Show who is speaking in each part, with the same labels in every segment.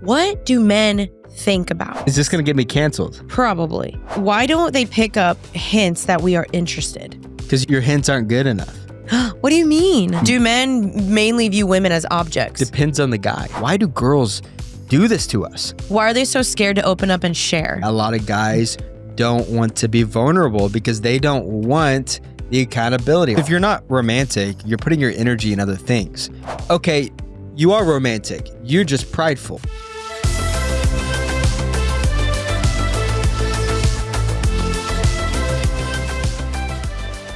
Speaker 1: What do men think about?
Speaker 2: Is this going to get me canceled?
Speaker 1: Probably. Why don't they pick up hints that we are interested?
Speaker 2: Because your hints aren't good enough.
Speaker 1: What do you mean? Do men mainly view women as objects?
Speaker 2: Depends on the guy. Why do girls do this to us?
Speaker 1: Why are they so scared to open up and share?
Speaker 2: A lot of guys don't want to be vulnerable because they don't want the accountability. If you're not romantic, you're putting your energy in other things. Okay, you are romantic. You're just prideful.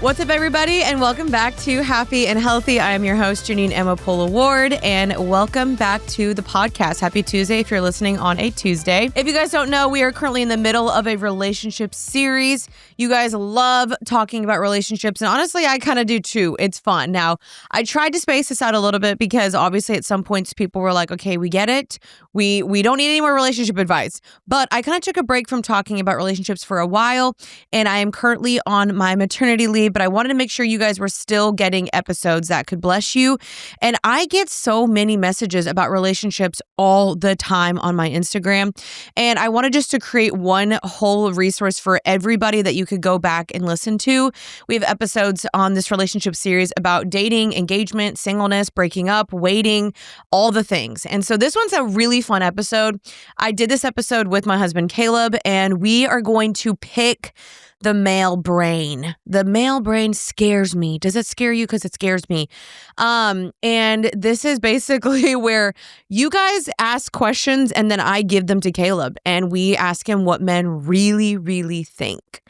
Speaker 1: What's up, everybody, and welcome back to Happy and Healthy. I am your host, Janine Emma Ward, and welcome back to the podcast. Happy Tuesday if you're listening on a Tuesday. If you guys don't know, we are currently in the middle of a relationship series. You guys love talking about relationships, and honestly, I kind of do too. It's fun. Now, I tried to space this out a little bit because obviously at some points people were like, okay, we get it. We don't need any more relationship advice. But I kind of took a break from talking about relationships for a while, and I am currently on my maternity leave. But I wanted to make sure you guys were still getting episodes that could bless you. And I get so many messages about relationships all the time on my Instagram. And I wanted just to create one whole resource for everybody that you could go back and listen to. We have episodes on this relationship series about dating, engagement, singleness, breaking up, waiting, all the things. And so this one's a really fun episode. I did this episode with my husband, Kaleb, and we are going to pick the male brain. The male brain scares me. Does it scare you? Because it scares me. And this is basically where you guys ask questions and then I give them to Kaleb and we ask him what men really, really think.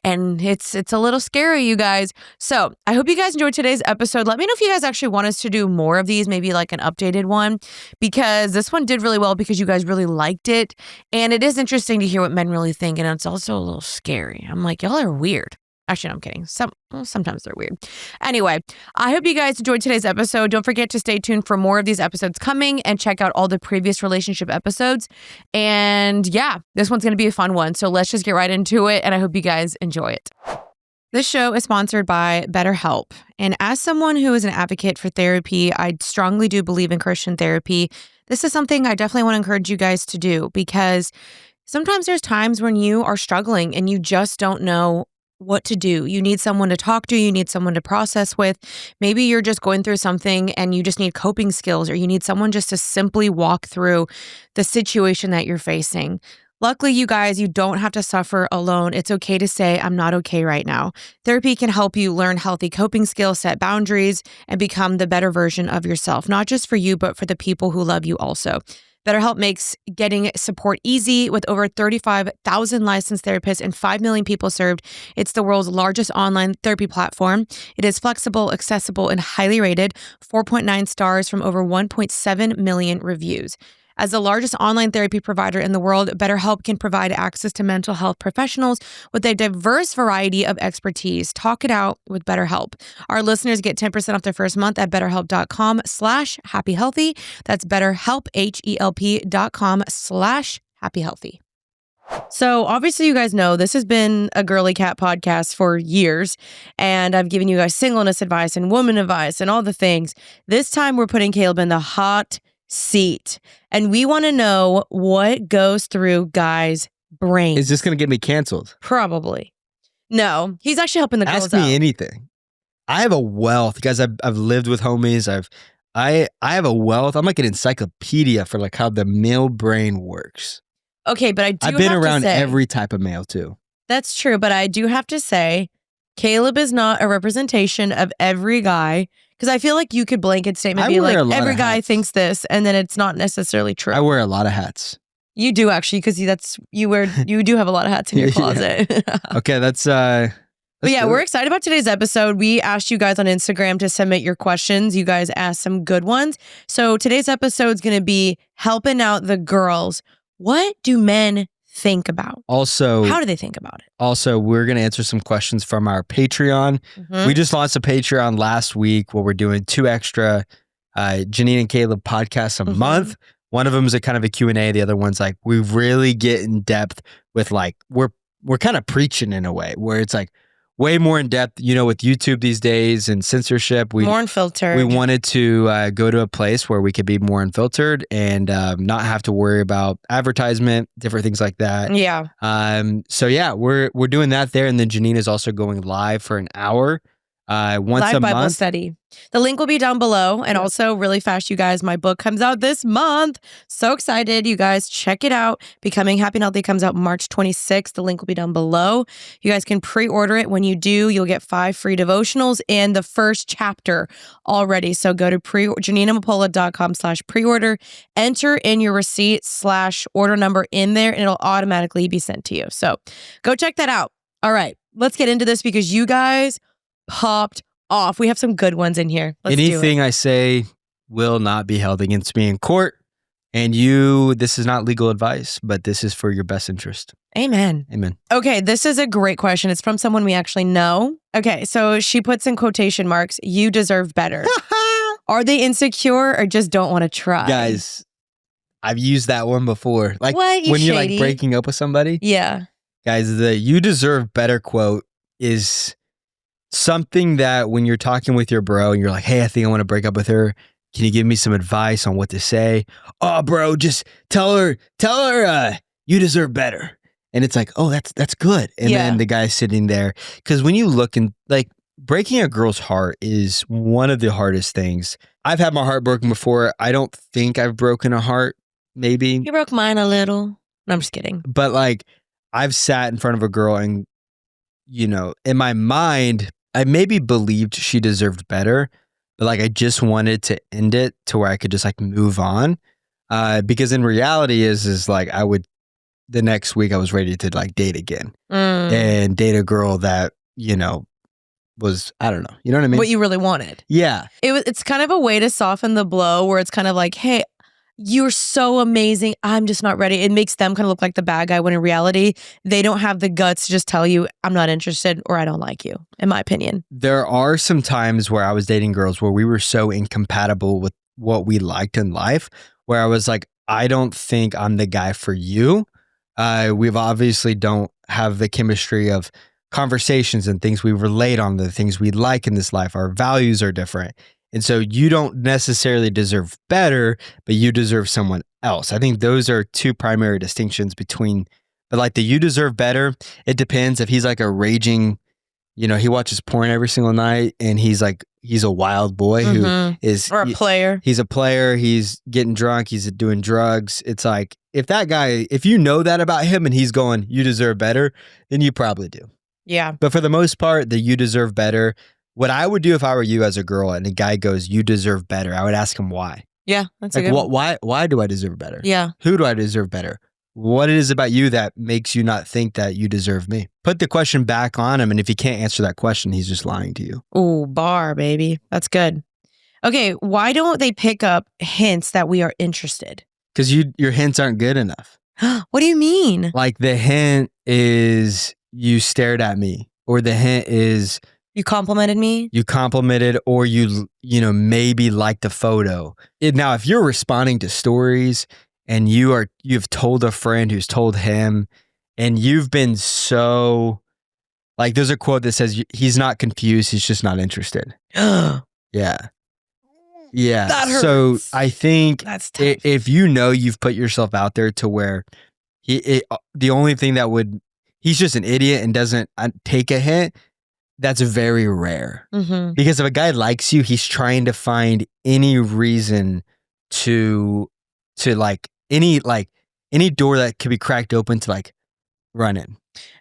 Speaker 1: And it's a little scary, you guys. So I hope you guys enjoyed today's episode. Let me know if you guys actually want us to do more of these, maybe like an updated one, because this one did really well because you guys really liked it. And it is interesting to hear what men really think. And it's also a little scary. I'm like, y'all are weird. Actually, no, I'm kidding. Sometimes they're weird. Anyway, I hope you guys enjoyed today's episode. Don't forget to stay tuned for more of these episodes coming and check out all the previous relationship episodes. And yeah, this one's going to be a fun one. So let's just get right into it. And I hope you guys enjoy it. This show is sponsored by BetterHelp. And as someone who is an advocate for therapy, I strongly do believe in Christian therapy. This is something I definitely want to encourage you guys to do because sometimes there's times when you are struggling and you just don't know what to do. You need someone to talk to. You need someone to process with. Maybe you're just going through something and you just need coping skills, or you need someone just to simply walk through the situation that you're facing. Luckily, you guys, you don't have to suffer alone. It's okay to say, I'm not okay right now. Therapy can help you learn healthy coping skills, set boundaries, and become the better version of yourself, not just for you, but for the people who love you also. BetterHelp makes getting support easy with over 35,000 licensed therapists and 5 million people served. It's the world's largest online therapy platform. It is flexible, accessible, and highly rated, 4.9 stars from over 1.7 million reviews. As the largest online therapy provider in the world, BetterHelp can provide access to mental health professionals with a diverse variety of expertise. Talk it out with BetterHelp. Our listeners get 10% off their first month at BetterHelp.com/happyhealthy. That's BetterHelp, HELP.com/happyhealthy. So obviously you guys know this has been a girly cat podcast for years, and I've given you guys singleness advice and woman advice and all the things. This time we're putting Kaleb in the hot seat, and we want to know what goes through guys' brains.
Speaker 2: Is this going to get me canceled?
Speaker 1: Probably. No, he's actually helping the girls
Speaker 2: Ask me
Speaker 1: out.
Speaker 2: anything. I have a wealth, guys. I've lived with homies. I have a wealth. I'm like an encyclopedia for like how the male brain works.
Speaker 1: Okay, but
Speaker 2: I've been around every type of male too.
Speaker 1: That's true, but I do have to say, Kaleb is not a representation of every guy. Because I feel like you could blanket statement be like, every guy thinks this, and then it's not necessarily true.
Speaker 2: I wear a lot of hats.
Speaker 1: You do actually, because you do have a lot of hats in your closet.
Speaker 2: Okay, that's
Speaker 1: but yeah, we're excited about today's episode. We asked you guys on Instagram to submit your questions. You guys asked some good ones. So today's episode is going to be helping out the girls. What do men think about?
Speaker 2: Also,
Speaker 1: how do they think about it?
Speaker 2: Also, we're going to answer some questions from our Patreon. We just launched a Patreon last week where we're doing 2 extra Janine and Kaleb podcasts a month. One of them is a kind of a Q&A. The other one's like, we really get in depth with like, we're kind of preaching in a way where it's like, way more in depth, with YouTube these days and censorship.
Speaker 1: More unfiltered.
Speaker 2: We wanted to go to a place where we could be more unfiltered and not have to worry about advertisement, different things like that.
Speaker 1: Yeah.
Speaker 2: So yeah, we're doing that there. And then Janine is also going live for an hour. Once
Speaker 1: Live
Speaker 2: a
Speaker 1: Bible
Speaker 2: month.
Speaker 1: study. The link will be down below. And also really fast, you guys, my book comes out this month. So excited. You guys check it out. Becoming Happy and Healthy comes out March 26th. The link will be down below. You guys can pre-order it. When you do, you'll get 5 free devotionals and the first chapter already. So go to JanineAmapola.com/pre-order. Enter in your receipt/order number in there and it'll automatically be sent to you. So go check that out. All right, let's get into this because you guys popped off. We have some good ones in here. Let's
Speaker 2: Anything I say will not be held against me in court. And this is not legal advice, but this is for your best interest.
Speaker 1: Amen.
Speaker 2: Amen.
Speaker 1: Okay, this is a great question. It's from someone we actually know. Okay, so she puts in quotation marks, "You deserve better." Are they insecure or just don't want to try?
Speaker 2: Guys, I've used that one before. Like
Speaker 1: what?
Speaker 2: when you're like breaking up with somebody.
Speaker 1: Yeah.
Speaker 2: Guys, the "you deserve better" quote is something that when you're talking with your bro and you're like, "Hey, I think I want to break up with her. Can you give me some advice on what to say?" "Oh, bro, just tell her, you deserve better." And it's like, "Oh, that's good." And then the guy's sitting there. Because when you look and like breaking a girl's heart is one of the hardest things. I've had my heart broken before. I don't think I've broken a heart. Maybe.
Speaker 1: You broke mine a little. No, I'm just kidding.
Speaker 2: But like I've sat in front of a girl and, in my mind, I maybe believed she deserved better, but like I just wanted to end it to where I could just like move on. Because in reality is like the next week I was ready to like date again and date a girl that, was, I don't know. You know what I mean?
Speaker 1: What you really wanted.
Speaker 2: Yeah.
Speaker 1: It's kind of a way to soften the blow where it's kind of like, "Hey, you're so amazing. I'm just not ready." It makes them kind of look like the bad guy when in reality, they don't have the guts to just tell you, "I'm not interested" or "I don't like you," in my opinion.
Speaker 2: There are some times where I was dating girls where we were so incompatible with what we liked in life, where I was like, "I don't think I'm the guy for you." We've obviously don't have the chemistry of conversations and things we relate on, the things we like in this life. Our values are different. And so you don't necessarily deserve better, but you deserve someone else. I think those are two primary distinctions between, but like the "you deserve better," it depends if he's like a raging, he watches porn every single night and he's a wild boy who is.
Speaker 1: Or a player.
Speaker 2: He's a player. He's getting drunk. He's doing drugs. It's like, if that guy, if you know that about him and he's going, "You deserve better," then you probably do.
Speaker 1: Yeah.
Speaker 2: But for the most part, the "you deserve better," what I would do if I were you as a girl and a guy goes, "You deserve better," I would ask him why.
Speaker 1: Yeah, that's
Speaker 2: like,
Speaker 1: a good one.
Speaker 2: Why do I deserve better?
Speaker 1: Yeah.
Speaker 2: Who do I deserve better? What it is about you that makes you not think that you deserve me? Put the question back on him, and if he can't answer that question, he's just lying to you.
Speaker 1: Ooh, bar, baby. That's good. Okay, why don't they pick up hints that we are interested?
Speaker 2: Because your hints aren't good enough.
Speaker 1: What do you mean?
Speaker 2: Like the hint is you stared at me, or the hint is
Speaker 1: you complimented me.
Speaker 2: You complimented, or you maybe liked the photo. Now, if you're responding to stories and you've told a friend who's told him, and you've been so like, there's a quote that says he's not confused, he's just not interested. Yeah.
Speaker 1: That hurts.
Speaker 2: So I think
Speaker 1: That's tough.
Speaker 2: If you've put yourself out there to where the only thing that he's just an idiot and doesn't take a hint, that's very rare. Because if a guy likes you, he's trying to find any reason to like any door that could be cracked open to like run in.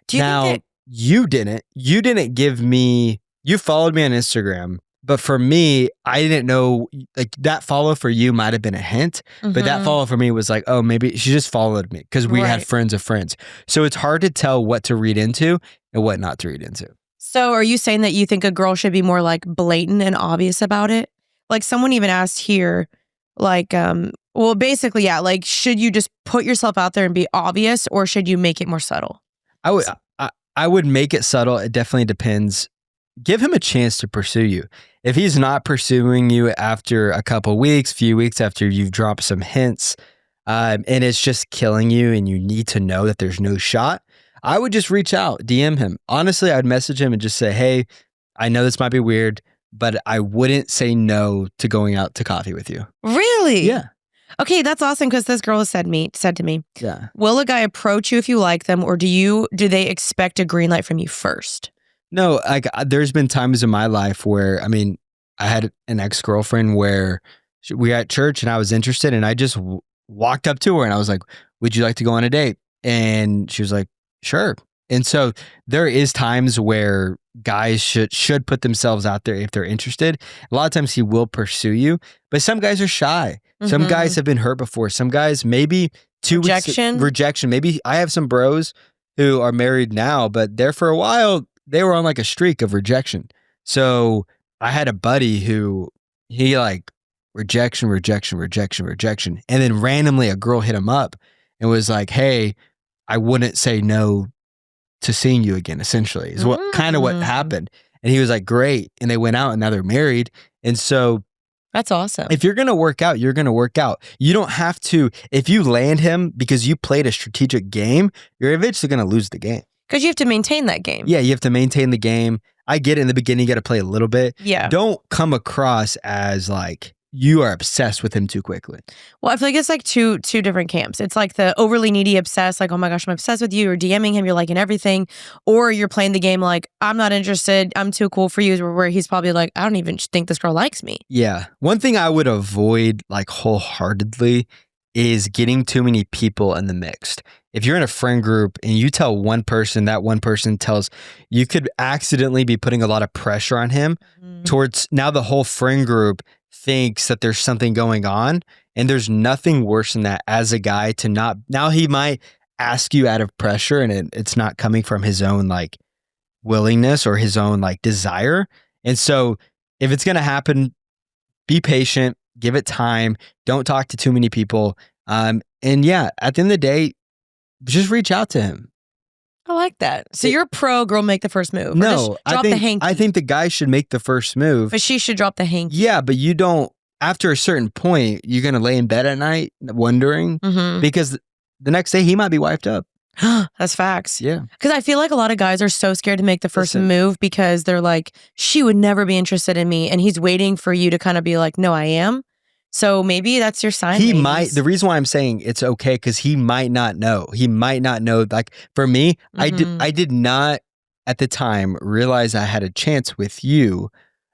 Speaker 1: Do you think
Speaker 2: you didn't give me, you followed me on Instagram, but for me, I didn't know, like that follow for you might have been a hint, but that follow for me was like, oh, maybe she just followed me because we had friends of friends. So it's hard to tell what to read into and what not to read into.
Speaker 1: So are you saying that you think a girl should be more like blatant and obvious about it? Like someone even asked here, like, well, basically, yeah, like, should you just put yourself out there and be obvious, or should you make it more subtle?
Speaker 2: I would make it subtle. It definitely depends. Give him a chance to pursue you. If he's not pursuing you after a couple weeks, few weeks after you've dropped some hints, and it's just killing you and you need to know that there's no shot, I would just reach out, DM him. Honestly, I'd message him and just say, hey, I know this might be weird, but I wouldn't say no to going out to coffee with you.
Speaker 1: Really?
Speaker 2: Yeah.
Speaker 1: Okay, that's awesome because this girl said to me,
Speaker 2: Yeah.
Speaker 1: will a guy approach you if you like them, or do they expect a green light from you first?
Speaker 2: No, like there's been times in my life where, I mean, I had an ex-girlfriend where we were at church and I was interested and I just walked up to her and I was like, would you like to go on a date? And she was like, sure. And so there is times where guys should put themselves out there if they're interested. A lot of times he will pursue you, but some guys are shy. Some guys have been hurt before. Some guys maybe rejection. Maybe I have some bros who are married now, but there for a while, they were on like a streak of rejection. So I had a buddy who he like rejection. And then randomly a girl hit him up and was like, hey, I wouldn't say no to seeing you again, essentially, is what kind of what happened. And he was like, great. And they went out and now they're married. And so
Speaker 1: that's awesome.
Speaker 2: if you're going to work out, you're going to work out. You don't have to, if you land him because you played a strategic game, you're eventually going to lose the game.
Speaker 1: Because you have to maintain that game.
Speaker 2: Yeah, you have to maintain the game. I get it in the beginning, you got to play a little bit.
Speaker 1: Yeah.
Speaker 2: Don't come across as like you are obsessed with him too quickly.
Speaker 1: Well, I feel like it's like two different camps. It's like the overly needy obsessed, like, oh my gosh, I'm obsessed with you, or DMing him, you're liking everything. Or you're playing the game like, I'm not interested, I'm too cool for you, where he's probably like, I don't even think this girl likes me.
Speaker 2: Yeah. One thing I would avoid like wholeheartedly is getting too many people in the mix. If you're in a friend group and you tell one person, that one person tells, you could accidentally be putting a lot of pressure on him towards now the whole friend group thinks that there's something going on, and there's nothing worse than that as a guy to not, now he might ask you out of pressure and it's not coming from his own like willingness or his own like desire. And so if it's going to happen, be patient, give it time, don't talk to too many people. And yeah, at the end of the day, just reach out to him.
Speaker 1: I like that. So you're pro girl make the first move.
Speaker 2: No,
Speaker 1: drop the hanky.
Speaker 2: I think the guy should make the first move.
Speaker 1: But she should drop the hanky.
Speaker 2: Yeah, but you don't, after a certain point, you're going to lay in bed at night wondering because the next day he might be wiped up.
Speaker 1: That's facts.
Speaker 2: Yeah.
Speaker 1: Because I feel like a lot of guys are so scared to make the first move because they're like, she would never be interested in me. And he's waiting for you to kind of be like, no, I am. So maybe that's your sign.
Speaker 2: He might. The reason why I'm saying it's okay because he might not know. He might not know. Like for me, I did not at the time realize I had a chance with you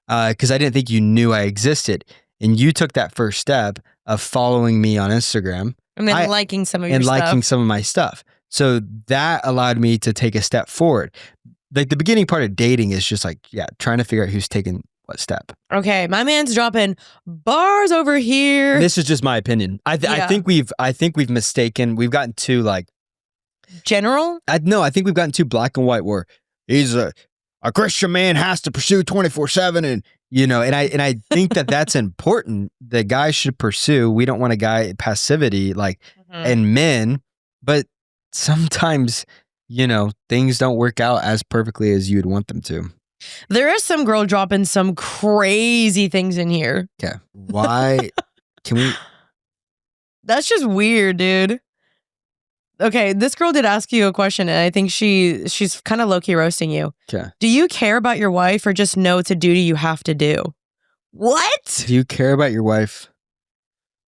Speaker 2: because I didn't think you knew I existed. And you took that first step of following me on Instagram
Speaker 1: and then liking some of your
Speaker 2: and
Speaker 1: stuff.
Speaker 2: liking some of my stuff. So that allowed me to take a step forward. Like the beginning part of dating is just like, yeah, trying to figure out who's taking what step.
Speaker 1: Okay, my man's dropping bars over here.
Speaker 2: This is just my opinion. I think we've mistaken. We've gotten too like
Speaker 1: general.
Speaker 2: I think we've gotten too black and white. Where he's a Christian man has to pursue 24/7, and you know, and I think that's important. The guy should pursue. We don't want a guy passivity like and men, but sometimes you know things don't work out as perfectly as you'd want them to.
Speaker 1: There is some girl dropping some crazy things in here.
Speaker 2: Okay. Why can we?
Speaker 1: That's just weird, dude. Okay, this girl did ask you a question, and I think she's kind of low-key roasting you.
Speaker 2: Okay.
Speaker 1: Do you care about your wife or just know it's a duty you have to do? What?
Speaker 2: Do you care about your wife?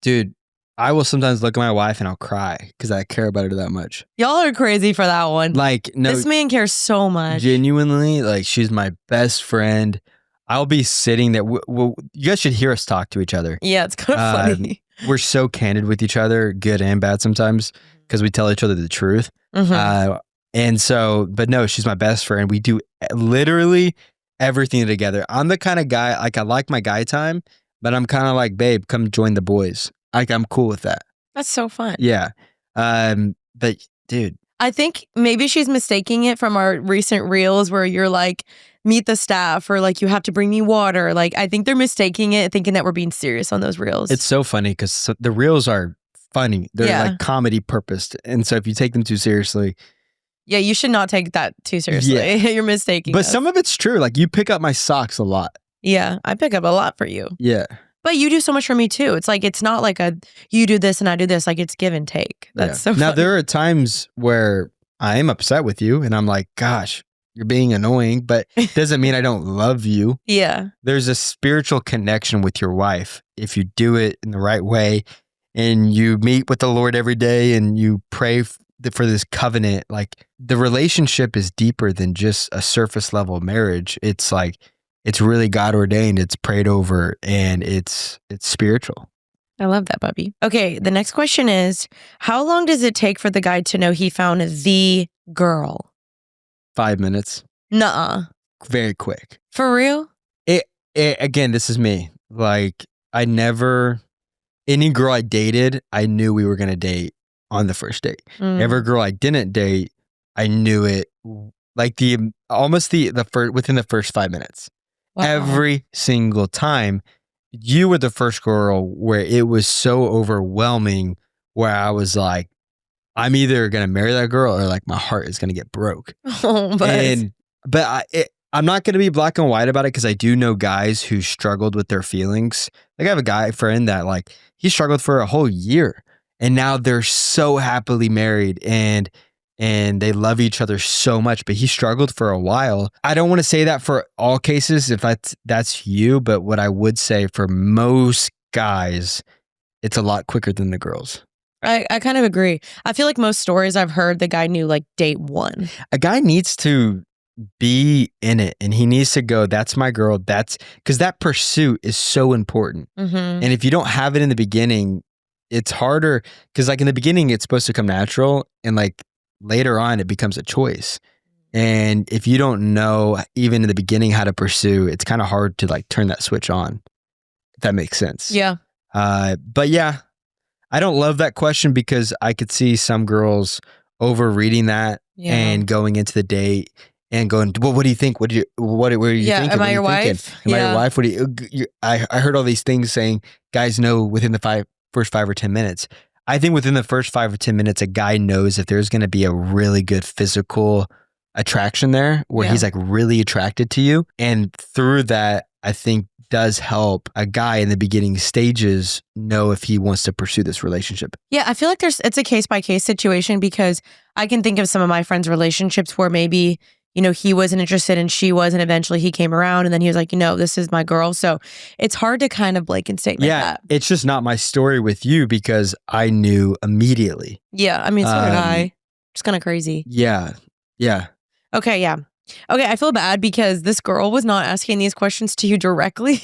Speaker 2: Dude, I will sometimes look at my wife and I'll cry because I care about her that much.
Speaker 1: Y'all are crazy for that one.
Speaker 2: Like, no.
Speaker 1: This man cares so much.
Speaker 2: Genuinely, like, she's my best friend. I'll be sitting there. You guys should hear us talk to each other.
Speaker 1: Yeah, it's kind of funny.
Speaker 2: We're so candid with each other, good and bad sometimes, because we tell each other the truth. And so, but no, she's my best friend. We do literally everything together. I'm the kind of guy, like, I like my guy time, but I'm kind of like, babe, come join the boys. Like, I'm cool with that.
Speaker 1: That's so fun.
Speaker 2: Yeah. But dude,
Speaker 1: I think maybe she's mistaking it from our recent reels where you're like, meet the staff, or like, you have to bring me water. Like, I think they're mistaking it, thinking that we're being serious on those reels.
Speaker 2: It's so funny because the reels are funny. They're like comedy purposed. And so if you take them too seriously.
Speaker 1: Yeah, you should not take that too seriously. Yeah. You're mistaking
Speaker 2: But
Speaker 1: us.
Speaker 2: some of it's true. Like, you pick up my socks a lot.
Speaker 1: Yeah, I pick up a lot for you.
Speaker 2: Yeah.
Speaker 1: But you do so much for me too. It's like, it's not like you do this and I do this. Like, it's give and take. That's so funny.
Speaker 2: Now, there are times where I am upset with you. And I'm like, gosh, you're being annoying, but it doesn't mean I don't love you.
Speaker 1: Yeah.
Speaker 2: There's a spiritual connection with your wife if you do it in the right way and you meet with the Lord every day and you pray for this covenant. Like, the relationship is deeper than just a surface level marriage. It's like, it's really God ordained, it's prayed over, and it's spiritual.
Speaker 1: I love that, Bubby. Okay, the next question is, how long does it take for the guy to know he found the girl?
Speaker 2: 5 minutes.
Speaker 1: Nuh-uh.
Speaker 2: Very quick.
Speaker 1: For real?
Speaker 2: Again, this is me. Like, any girl I dated, I knew we were going to date on the first date. Every girl I didn't date, I knew it like within the first 5 minutes. Wow. Every single time. You were the first girl where it was so overwhelming, where I was like, I'm either going to marry that girl or like my heart is going to get broke.
Speaker 1: Oh,
Speaker 2: but I'm not going to be black and white about it, because I do know guys who struggled with their feelings. Like, I have a guy friend that, like, he struggled for a whole year and now they're so happily married and they love each other so much, but he struggled for a while. I don't want to say that for all cases if that's you, but what I would say for most guys, it's a lot quicker than the girls.
Speaker 1: I kind of agree. I feel like most stories I've heard, the guy knew like date one.
Speaker 2: A guy needs to be in it and he needs to go, that's my girl. That's because that pursuit is so important. And if you don't have it in the beginning, it's harder, because like in the beginning, it's supposed to come natural, and like later on, it becomes a choice. And if you don't know, even in the beginning, how to pursue, it's kind of hard to like turn that switch on, if that makes sense.
Speaker 1: Yeah.
Speaker 2: But yeah, I don't love that question, because I could see some girls overreading that and going into the date and going, well, what do you think? What were you thinking?
Speaker 1: Am I your wife?
Speaker 2: Am I your wife? What do I heard all these things saying guys know within the first 5 or 10 minutes. I think within the first 5 or 10 minutes, a guy knows if there's going to be a really good physical attraction there, where he's like really attracted to you. And through that, I think does help a guy in the beginning stages know if he wants to pursue this relationship.
Speaker 1: Yeah, I feel like it's a case by case situation, because I can think of some of my friends' relationships where maybe, he wasn't interested and she was, and eventually he came around and then he was like, this is my girl. So it's hard to kind of blanket state like that.
Speaker 2: It's just not my story with you, because I knew immediately.
Speaker 1: Yeah, I mean, so did I. It's kind of crazy.
Speaker 2: Yeah.
Speaker 1: Okay, yeah. Okay, I feel bad because this girl was not asking these questions to you directly.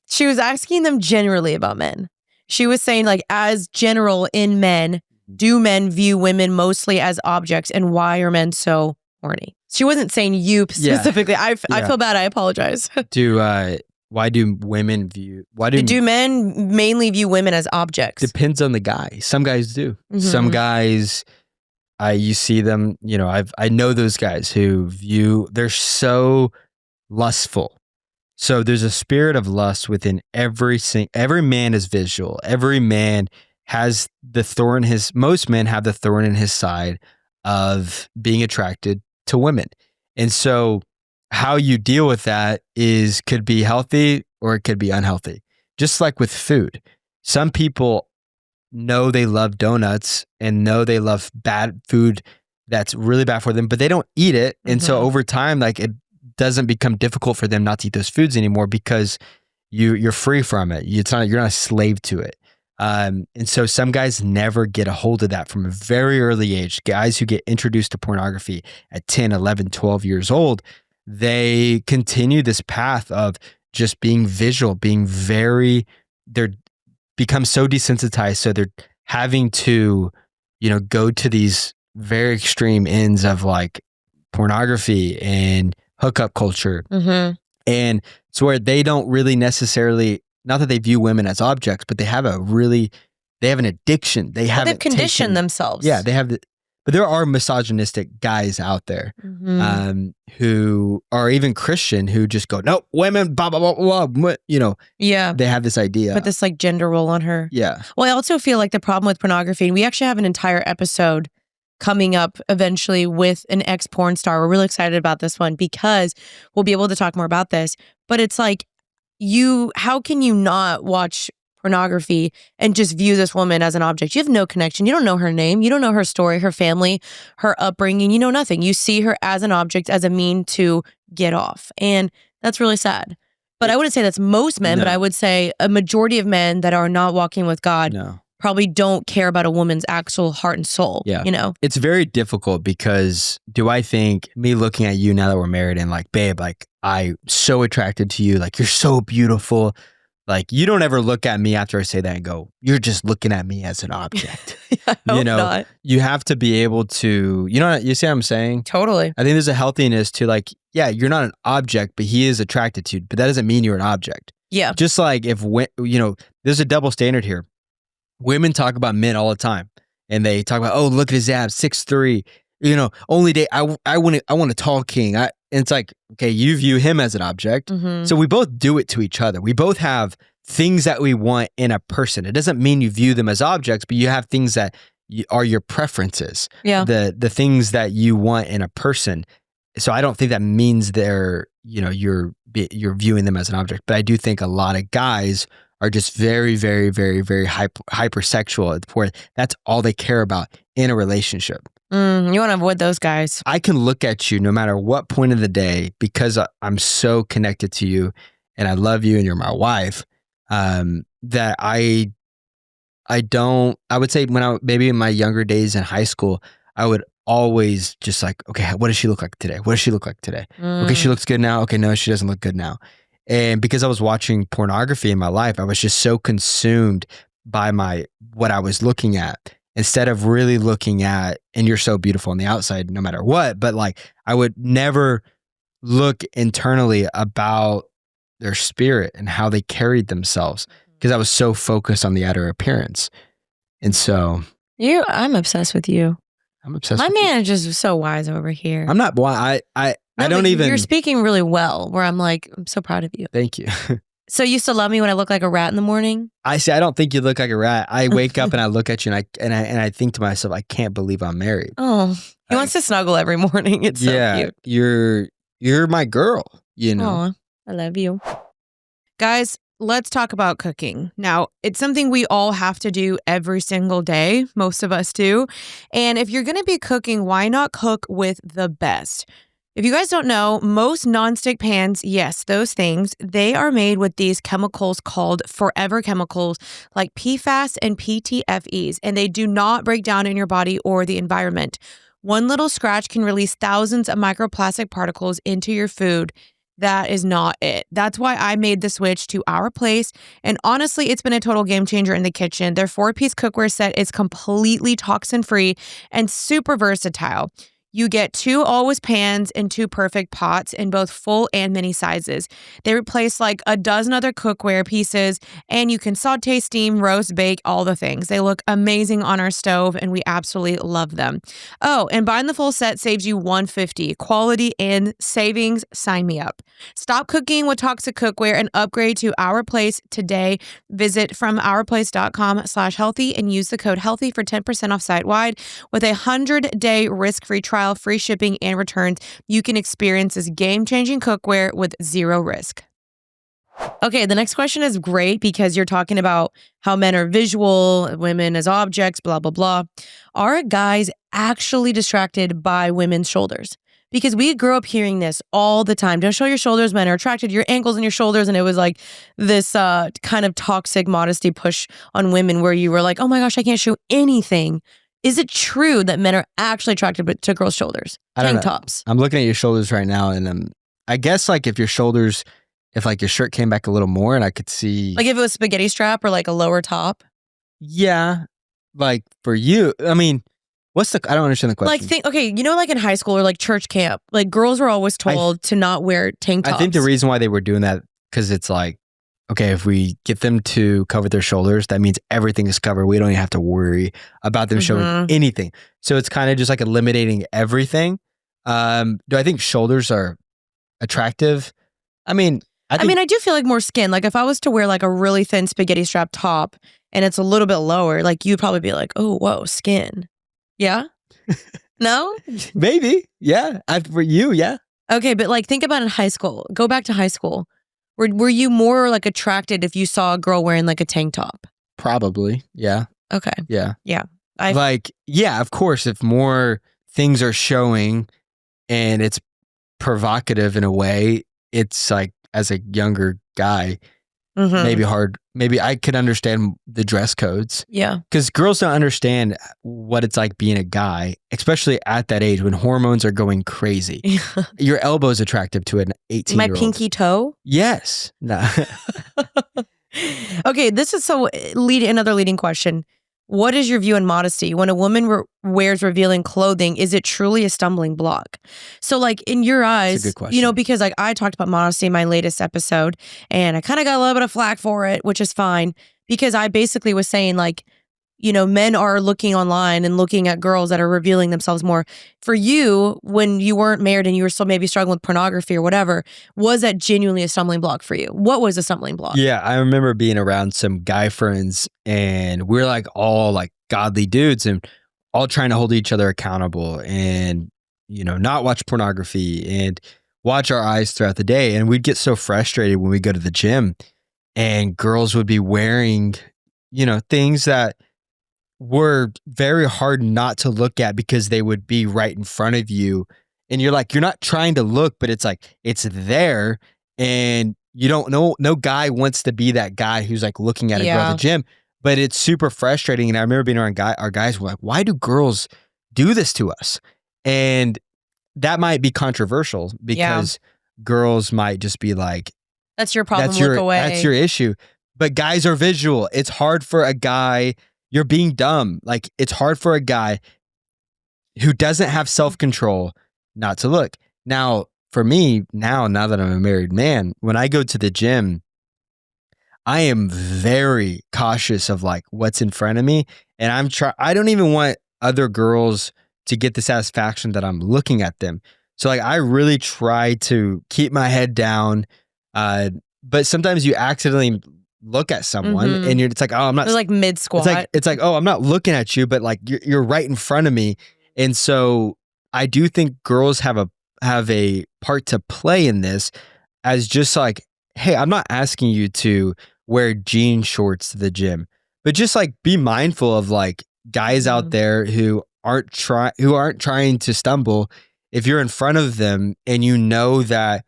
Speaker 1: She was asking them generally about men. She was saying, like, as general in men, do men view women mostly as objects, and why are men so horny? She wasn't saying you specifically. I feel bad. I apologize.
Speaker 2: Why do
Speaker 1: men mainly view women as objects?
Speaker 2: Depends on the guy. Some guys do. Some guys, you see them, I know those guys who they're so lustful. So there's a spirit of lust within every man is visual. Every man has most men have the thorn in his side of being attracted to women. And so how you deal with that could be healthy or it could be unhealthy. Just like with food. Some people know they love donuts and know they love bad food that's really bad for them, but they don't eat it. And so over time, like, it doesn't become difficult for them not to eat those foods anymore, because you're free from it. You're not a slave to it. And so some guys never get a hold of that from a very early age. Guys who get introduced to pornography at 10, 11, 12 years old, they continue this path of just being visual, they're become so desensitized. So they're having to, go to these very extreme ends of like pornography and hookup culture. And it's where they don't really necessarily, not that they view women as objects, but they have an addiction. They've
Speaker 1: conditioned themselves.
Speaker 2: Yeah, but there are misogynistic guys out there who are even Christian who just go, no, women, blah, blah, blah, blah,
Speaker 1: Yeah.
Speaker 2: They have this idea.
Speaker 1: Put this like gender role on her.
Speaker 2: Yeah.
Speaker 1: Well, I also feel like the problem with pornography, and we actually have an entire episode coming up eventually with an ex-porn star. We're really excited about this one because we'll be able to talk more about this. But it's like, how can you not watch pornography and just view this woman as an object. You have no connection. You don't know her name. You don't know her story, her family, her upbringing. You know nothing. You see her as an object, as a mean to get off. And that's really sad. But I wouldn't say that's most men, but I would say a majority of men that are not walking with God probably don't care about a woman's actual heart and soul.
Speaker 2: Yeah.
Speaker 1: You know?
Speaker 2: It's very difficult because do I think me looking at you now that we're married and like, babe, like I'm so attracted to you. Like you're so beautiful. Like you don't ever look at me after I say that and go, you're just looking at me as an object.
Speaker 1: I hope not.
Speaker 2: You have to be able to, you see what I'm saying?
Speaker 1: Totally.
Speaker 2: I think there's a healthiness to like, yeah, you're not an object, but he is attracted to you, but that doesn't mean you're an object.
Speaker 1: Yeah.
Speaker 2: Just like if, there's a double standard here. Women talk about men all the time and they talk about, oh, look at his abs, 6'3", only day. I want a tall king. And it's like, okay, you view him as an object.
Speaker 1: Mm-hmm.
Speaker 2: So we both do it to each other. We both have things that we want in a person. It doesn't mean you view them as objects, but you have things that are your preferences.
Speaker 1: Yeah.
Speaker 2: The things that you want in a person. So I don't think that means you're viewing them as an object. But I do think a lot of guys are just very, very, very, very hypersexual, where that's all they care about in a relationship.
Speaker 1: You want to avoid those guys.
Speaker 2: I can look at you no matter what point of the day because I'm so connected to you and I love you and you're my wife, that I would say maybe in my younger days in high school, I would always just like, okay, what does she look like today? What does she look like today? Okay, she looks good now. Okay, no, she doesn't look good now. And because I was watching pornography in my life, I was just so consumed by what I was looking at instead of really looking at, and you're so beautiful on the outside no matter what, but like I would never look internally about their spirit and how they carried themselves because I was so focused on the outer appearance. And so
Speaker 1: I'm obsessed with you.
Speaker 2: I'm obsessed
Speaker 1: My
Speaker 2: with
Speaker 1: man is just so wise over here.
Speaker 2: I'm not why I don't even.
Speaker 1: You're speaking really well, where I'm like, I'm so proud of you.
Speaker 2: Thank you.
Speaker 1: So you still love me when I look like a rat in the morning?
Speaker 2: I say I don't think you look like a rat. I wake up and I look at you and I think to myself, I can't believe I'm married.
Speaker 1: Oh, he wants to snuggle every morning. It's so cute.
Speaker 2: You're my girl.
Speaker 1: Aw, I love you, guys. Let's talk about cooking. Now, it's something we all have to do every single day. Most of us do. And if you're going to be cooking, why not cook with the best? If you guys don't know, most nonstick pans, yes, those things, they are made with these chemicals called forever chemicals like PFAS and PTFEs, and they do not break down in your body or the environment. One little scratch can release thousands of microplastic particles into your food. That is not it. That's why I made the switch to Our Place. And honestly, it's been a total game changer in the kitchen. Their 4-piece cookware set is completely toxin-free and super versatile. You get 2 always pans and 2 perfect pots in both full and mini sizes. They replace like a dozen other cookware pieces, and you can saute, steam, roast, bake, all the things. They look amazing on our stove, and we absolutely love them. Oh, and buying the full set saves you $150. Quality and savings, sign me up. Stop cooking with toxic cookware and upgrade to Our Place today. Visit FromOurPlace.com/healthy and use the code HEALTHY for 10% off site-wide. With a 100-day risk-free trial, free shipping, and returns, you can experience this game-changing cookware with zero risk. Okay, the next question is great because you're talking about how men are visual, women as objects, blah, blah, blah. Are guys actually distracted by women's shoulders? Because we grew up hearing this all the time. Don't show your shoulders, men are attracted to your ankles and your shoulders. And it was like this kind of toxic modesty push on women where you were like, oh my gosh, I can't show anything. Is it true that men are actually attracted to girls' shoulders? Tank tops.
Speaker 2: I'm looking at your shoulders right now, and I guess like if your shirt came back a little more, and I could see,
Speaker 1: like if it was spaghetti strap or like a lower top.
Speaker 2: Yeah, like for you, I mean, I don't understand the question.
Speaker 1: Like like in high school or like church camp, like girls were always told to not wear tank tops.
Speaker 2: I think the reason why they were doing that because it's like, okay, if we get them to cover their shoulders, that means everything is covered. We don't even have to worry about them showing anything. So it's kind of just like eliminating everything. Do I think shoulders are attractive? I mean, I
Speaker 1: do feel like more skin. Like if I was to wear like a really thin spaghetti strap top and it's a little bit lower, like you'd probably be like, oh, whoa, skin. Yeah? No?
Speaker 2: Maybe. Yeah. For you, yeah.
Speaker 1: Okay, but like think about in high school. Go back to high school. Were you more like attracted if you saw a girl wearing like a tank top?
Speaker 2: Probably. Yeah.
Speaker 1: Okay.
Speaker 2: Yeah.
Speaker 1: Yeah.
Speaker 2: Of course, if more things are showing and it's provocative in a way, it's like, as a younger guy, maybe I could understand the dress codes.
Speaker 1: Yeah.
Speaker 2: Because girls don't understand what it's like being a guy, especially at that age when hormones are going crazy. Your elbow's attractive to an 18-year-old.
Speaker 1: My pinky toe?
Speaker 2: Yes. No.
Speaker 1: Okay, this is another leading question. What is your view on modesty? When a woman wears revealing clothing, is it truly a stumbling block? So like in your eyes,
Speaker 2: That's a good question.
Speaker 1: Because like I talked about modesty in my latest episode and I kind of got a little bit of flack for it, which is fine because I basically was saying like, men are looking online and looking at girls that are revealing themselves more. For you, when you weren't married and you were still maybe struggling with pornography or whatever, was that genuinely a stumbling block for you? What was a stumbling block?
Speaker 2: Yeah, I remember being around some guy friends and we're like all like godly dudes and all trying to hold each other accountable and, not watch pornography and watch our eyes throughout the day. And we'd get so frustrated when we go to the gym and girls would be wearing, things that were very hard not to look at because they would be right in front of you. And you're like, you're not trying to look, but it's like, it's there. And you don't know, no guy wants to be that guy who's like looking at a girl at the gym, but it's super frustrating. And I remember being around our guys were like, why do girls do this to us? And that might be controversial because girls might just be like,
Speaker 1: that's your problem, look away.
Speaker 2: That's your issue. But guys are visual. It's hard for a guy. You're being dumb. Like, it's hard for a guy who doesn't have self-control not to look. Now, for me, now that I'm a married man, when I go to the gym, I am very cautious of like what's in front of me. And I don't even want other girls to get the satisfaction that I'm looking at them. So like, I really try to keep my head down. But sometimes you accidentally look at someone and it's like, oh, I'm not.
Speaker 1: They're like mid squat.
Speaker 2: It's like, oh, I'm not looking at you, but like you're right in front of me. And so I do think girls have a part to play in this as just like, hey, I'm not asking you to wear jean shorts to the gym, but just like be mindful of like guys out there who aren't trying to stumble. If you're in front of them and that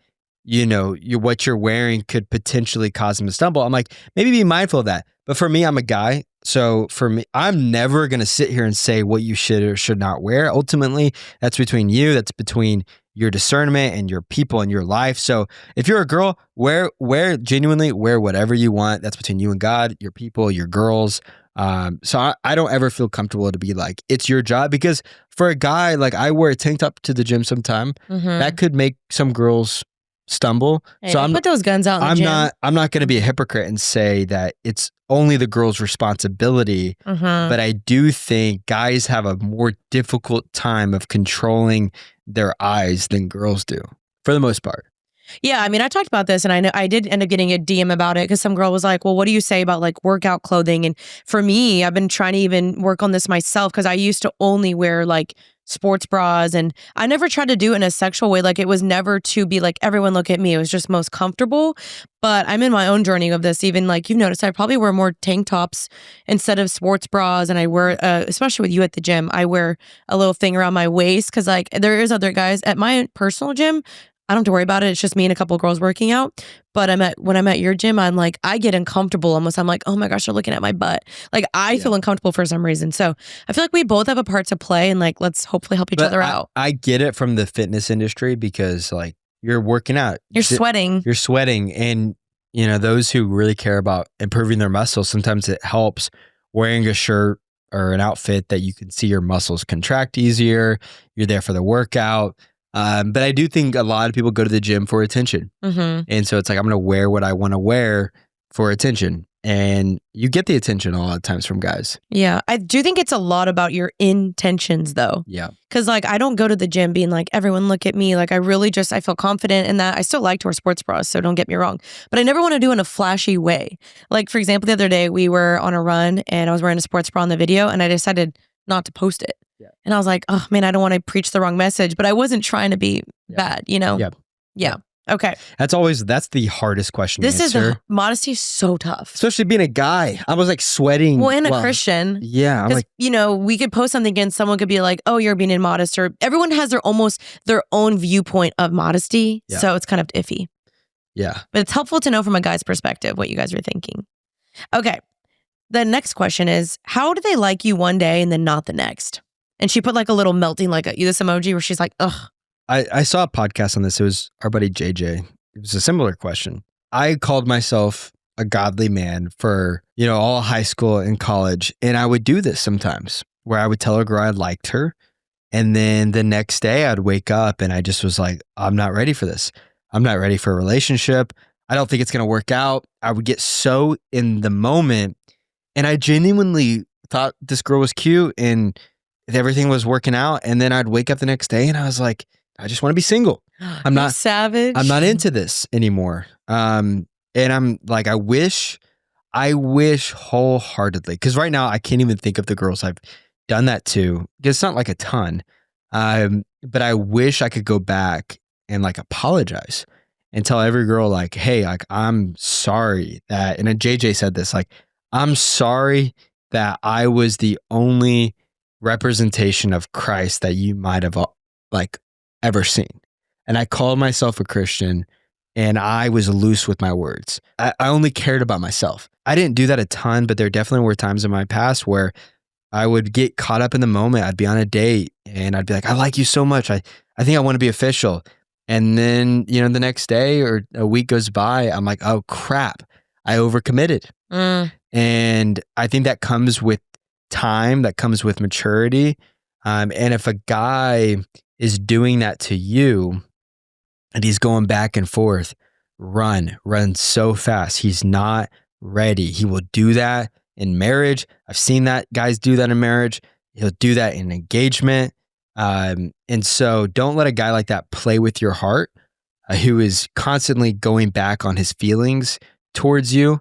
Speaker 2: what you're wearing could potentially cause them to stumble, I'm like, maybe be mindful of that. But for me, I'm a guy. So for me, I'm never going to sit here and say what you should or should not wear. Ultimately, that's between you. That's between your discernment and your people in your life. So if you're a girl, wear whatever you want. That's between you and God, your people, your girls. So I don't ever feel comfortable to be like, it's your job, because for a guy, like I wear a tank top to the gym sometime. That could make some girls stumble.
Speaker 1: Hey, so put those guns out in the gym.
Speaker 2: I'm not going to be a hypocrite and say that it's only the girl's responsibility, but I do think guys have a more difficult time of controlling their eyes than girls do, for the most part.
Speaker 1: Yeah, I mean, I talked about this and I know I did end up getting a DM about it because some girl was like, well, what do you say about like workout clothing? And for me, I've been trying to even work on this myself because I used to only wear like sports bras and I never tried to do it in a sexual way. Like it was never to be like, everyone look at me. It was just most comfortable. But I'm in my own journey of this. Even like you've noticed, I probably wear more tank tops instead of sports bras. And I wear, especially with you at the gym, I wear a little thing around my waist because like there is other guys at my personal gym. I don't have to worry about it. It's just me and a couple of girls working out. But when I'm at your gym, I'm like, I get uncomfortable almost. I'm like, oh my gosh, they're looking at my butt. Like I feel uncomfortable for some reason. So I feel like we both have a part to play and like, let's hopefully help each other out.
Speaker 2: I get it from the fitness industry because like you're working out.
Speaker 1: You're sweating.
Speaker 2: You're sweating. And those who really care about improving their muscles, sometimes it helps wearing a shirt or an outfit that you can see your muscles contract easier. You're there for the workout. But I do think a lot of people go to the gym for attention. And so it's like, I'm going to wear what I want to wear for attention. And you get the attention a lot of times from guys.
Speaker 1: Yeah. I do think it's a lot about your intentions though.
Speaker 2: Yeah.
Speaker 1: Because like, I don't go to the gym being like, everyone look at me. Like I really I feel confident in that. I still like to wear sports bras, so don't get me wrong. But I never want to do it in a flashy way. Like for example, the other day we were on a run and I was wearing a sports bra in the video and I decided not to post it. Yeah. And I was like, oh man, I don't want to preach the wrong message, but I wasn't trying to be bad,
Speaker 2: Yeah.
Speaker 1: Okay.
Speaker 2: That's the hardest question
Speaker 1: This
Speaker 2: to answer.
Speaker 1: is modesty is so tough.
Speaker 2: Especially being a guy. I was like sweating.
Speaker 1: Well, and a Christian.
Speaker 2: Yeah. I'm like,
Speaker 1: we could post something and someone could be like, oh, you're being immodest, or everyone has their own viewpoint of modesty.
Speaker 2: Yeah.
Speaker 1: So it's kind of iffy.
Speaker 2: yeah.
Speaker 1: But it's helpful to know from a guy's perspective what you guys are thinking. Okay. The next question is, how do they like you one day and then not the next? And she put like a little melting, like this emoji where she's like, ugh.
Speaker 2: I saw a podcast on this. It was our buddy JJ. It was a similar question. I called myself a godly man for, all high school and college. And I would do this sometimes where I would tell a girl I liked her. And then the next day I'd wake up and I just was like, I'm not ready for this. I'm not ready for a relationship. I don't think it's going to work out. I would get so in the moment. And I genuinely thought this girl was cute and everything was working out. And then I'd wake up the next day and I was like, I just want to be single. I'm not
Speaker 1: savage.
Speaker 2: I'm not into this anymore. And I'm like, I wish wholeheartedly, because right now I can't even think of the girls I've done that to. It's not like a ton. But I wish I could go back and like apologize and tell every girl like, hey, like I'm sorry that, and then JJ said this, like, I'm sorry that I was the only representation of Christ that you might have like ever seen. And I called myself a Christian and I was loose with my words. I only cared about myself. I didn't do that a ton, but there definitely were times in my past where I would get caught up in the moment. I'd be on a date and I'd be like, I like you so much. I think I want to be official. And then, the next day or a week goes by, I'm like, oh crap, I overcommitted. And I think that comes with time, that comes with maturity. And if a guy is doing that to you and he's going back and forth, run so fast. He's not ready. He will do that in marriage. I've seen that guys do that in marriage. He'll do that in engagement. And so don't let a guy like that play with your heart, who is constantly going back on his feelings towards you.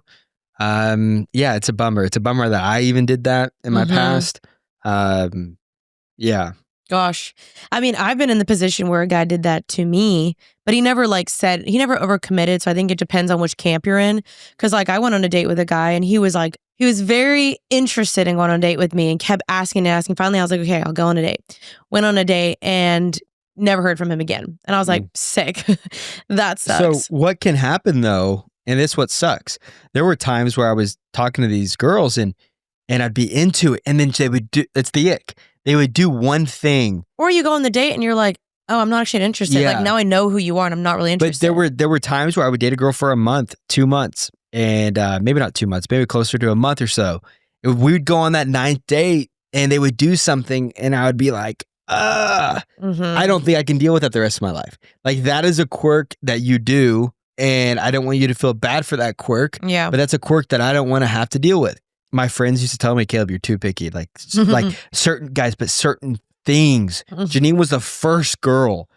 Speaker 2: Yeah, it's a bummer. It's a bummer that I even did that in my past. Yeah.
Speaker 1: Gosh. I mean, I've been in the position where a guy did that to me, but he never he never overcommitted. So I think it depends on which camp you're in. Cause like I went on a date with a guy and he was very interested in going on a date with me and kept asking. Finally, I was like, okay, I'll go on a date. Went on a date and never heard from him again. And I was like, sick. That sucks.
Speaker 2: So what can happen though, and this what sucks. There were times where I was talking to these girls and I'd be into it and then they would do, it's the ick. They would do one thing.
Speaker 1: Or you go on the date and you're like, oh, I'm not actually interested.
Speaker 2: Yeah.
Speaker 1: Like now I know who you are and I'm not really interested.
Speaker 2: But there were times where I would date a girl for a month, 2 months, and maybe not 2 months, maybe closer to a month or so. We would go on that 9th date and they would do something and I would be like, I don't think I can deal with that the rest of my life. Like that is a quirk that you do and I don't want you to feel bad for that quirk.
Speaker 1: Yeah.
Speaker 2: But that's a quirk that I don't want to have to deal with. My friends used to tell me, Kaleb, you're too picky. Like certain guys, but certain things. Janine was the first girl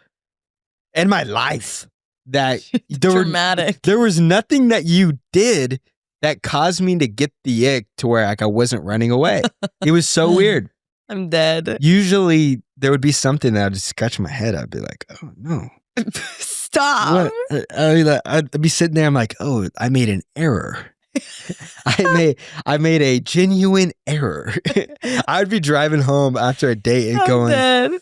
Speaker 2: in my life that
Speaker 1: dramatic.
Speaker 2: There was nothing that you did that caused me to get the ick to where like I wasn't running away. It was so weird.
Speaker 1: I'm dead.
Speaker 2: Usually there would be something that I'd just scratch my head. I'd be like, oh no.
Speaker 1: Stop.
Speaker 2: I'd be sitting there. I'm like, oh, I made an error. I made a genuine error. I'd be driving home after a date and going,
Speaker 1: dead.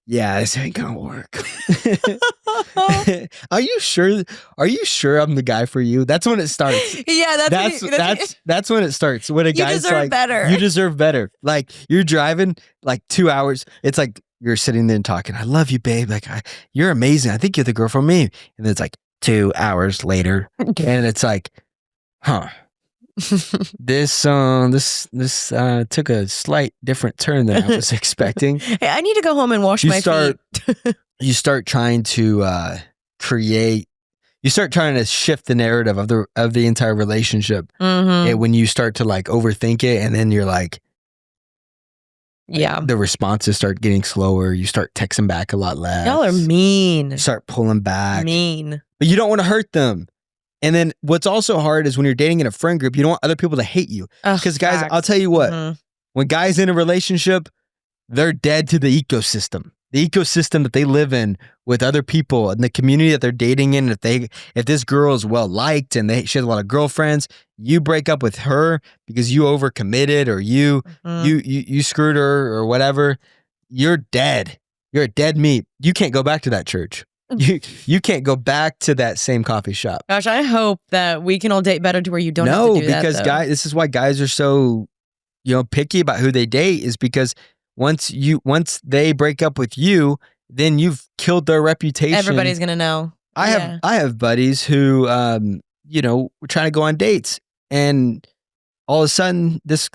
Speaker 2: Yeah, this ain't gonna work. Are you sure? Are you sure I'm the guy for you? That's when it starts.
Speaker 1: Yeah,
Speaker 2: that's when it starts. When a guy's like,
Speaker 1: better.
Speaker 2: You deserve better. Like you're driving like 2 hours. It's like you're sitting there and talking. I love you, babe. Like you're amazing. I think you're the girl for me. And then it's like 2 hours later, and it's like, huh. This took a slight different turn than I was expecting.
Speaker 1: Hey, I need to go home and wash my feet.
Speaker 2: You start trying to you start trying to shift the narrative of the entire relationship. And when you start to like overthink it, and then you're like,
Speaker 1: yeah,
Speaker 2: the responses start getting slower. You start texting back a lot less.
Speaker 1: Y'all are mean.
Speaker 2: You start pulling back.
Speaker 1: Mean.
Speaker 2: But you don't want to hurt them. And then what's also hard is when you're dating in a friend group, you don't want other people to hate you. Because guys, I'll tell you what, when guys in a relationship, they're dead to the ecosystem. the ecosystem that they live in with other people and the community that they're dating in. If this girl is well liked and she has a lot of girlfriends, you break up with her because you overcommitted or you screwed her or whatever, you're dead. You're a dead meat. You can't go back to that church. You can't go back to that same coffee shop.
Speaker 1: Gosh, I hope that we can all date better to where you don't have to do that.
Speaker 2: No, because this is why guys are so, picky about who they date, is because once they break up with you, then you've killed their reputation.
Speaker 1: Everybody's gonna know.
Speaker 2: I have buddies who were trying to go on dates, and all of a sudden this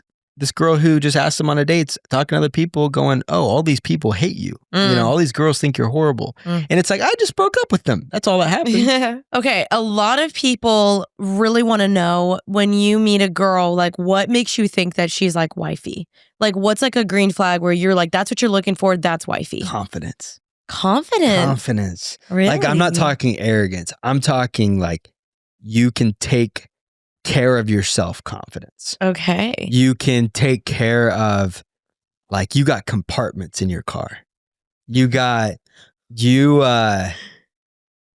Speaker 2: girl who just asked them on a date, talking to other people, going, "Oh, all these people hate you. All these girls think you're horrible." And it's like, I just broke up with them. That's all that happened.
Speaker 1: Okay, a lot of people really want to know, when you meet a girl, like, what makes you think that she's like wifey? Like, what's like a green flag where you're like, that's what you're looking for, that's wifey?
Speaker 2: Confidence.
Speaker 1: Really?
Speaker 2: Like, I'm not talking arrogance. I'm talking like, you can take care of yourself confidence.
Speaker 1: Okay.
Speaker 2: You can take care of, like, you got compartments in your car.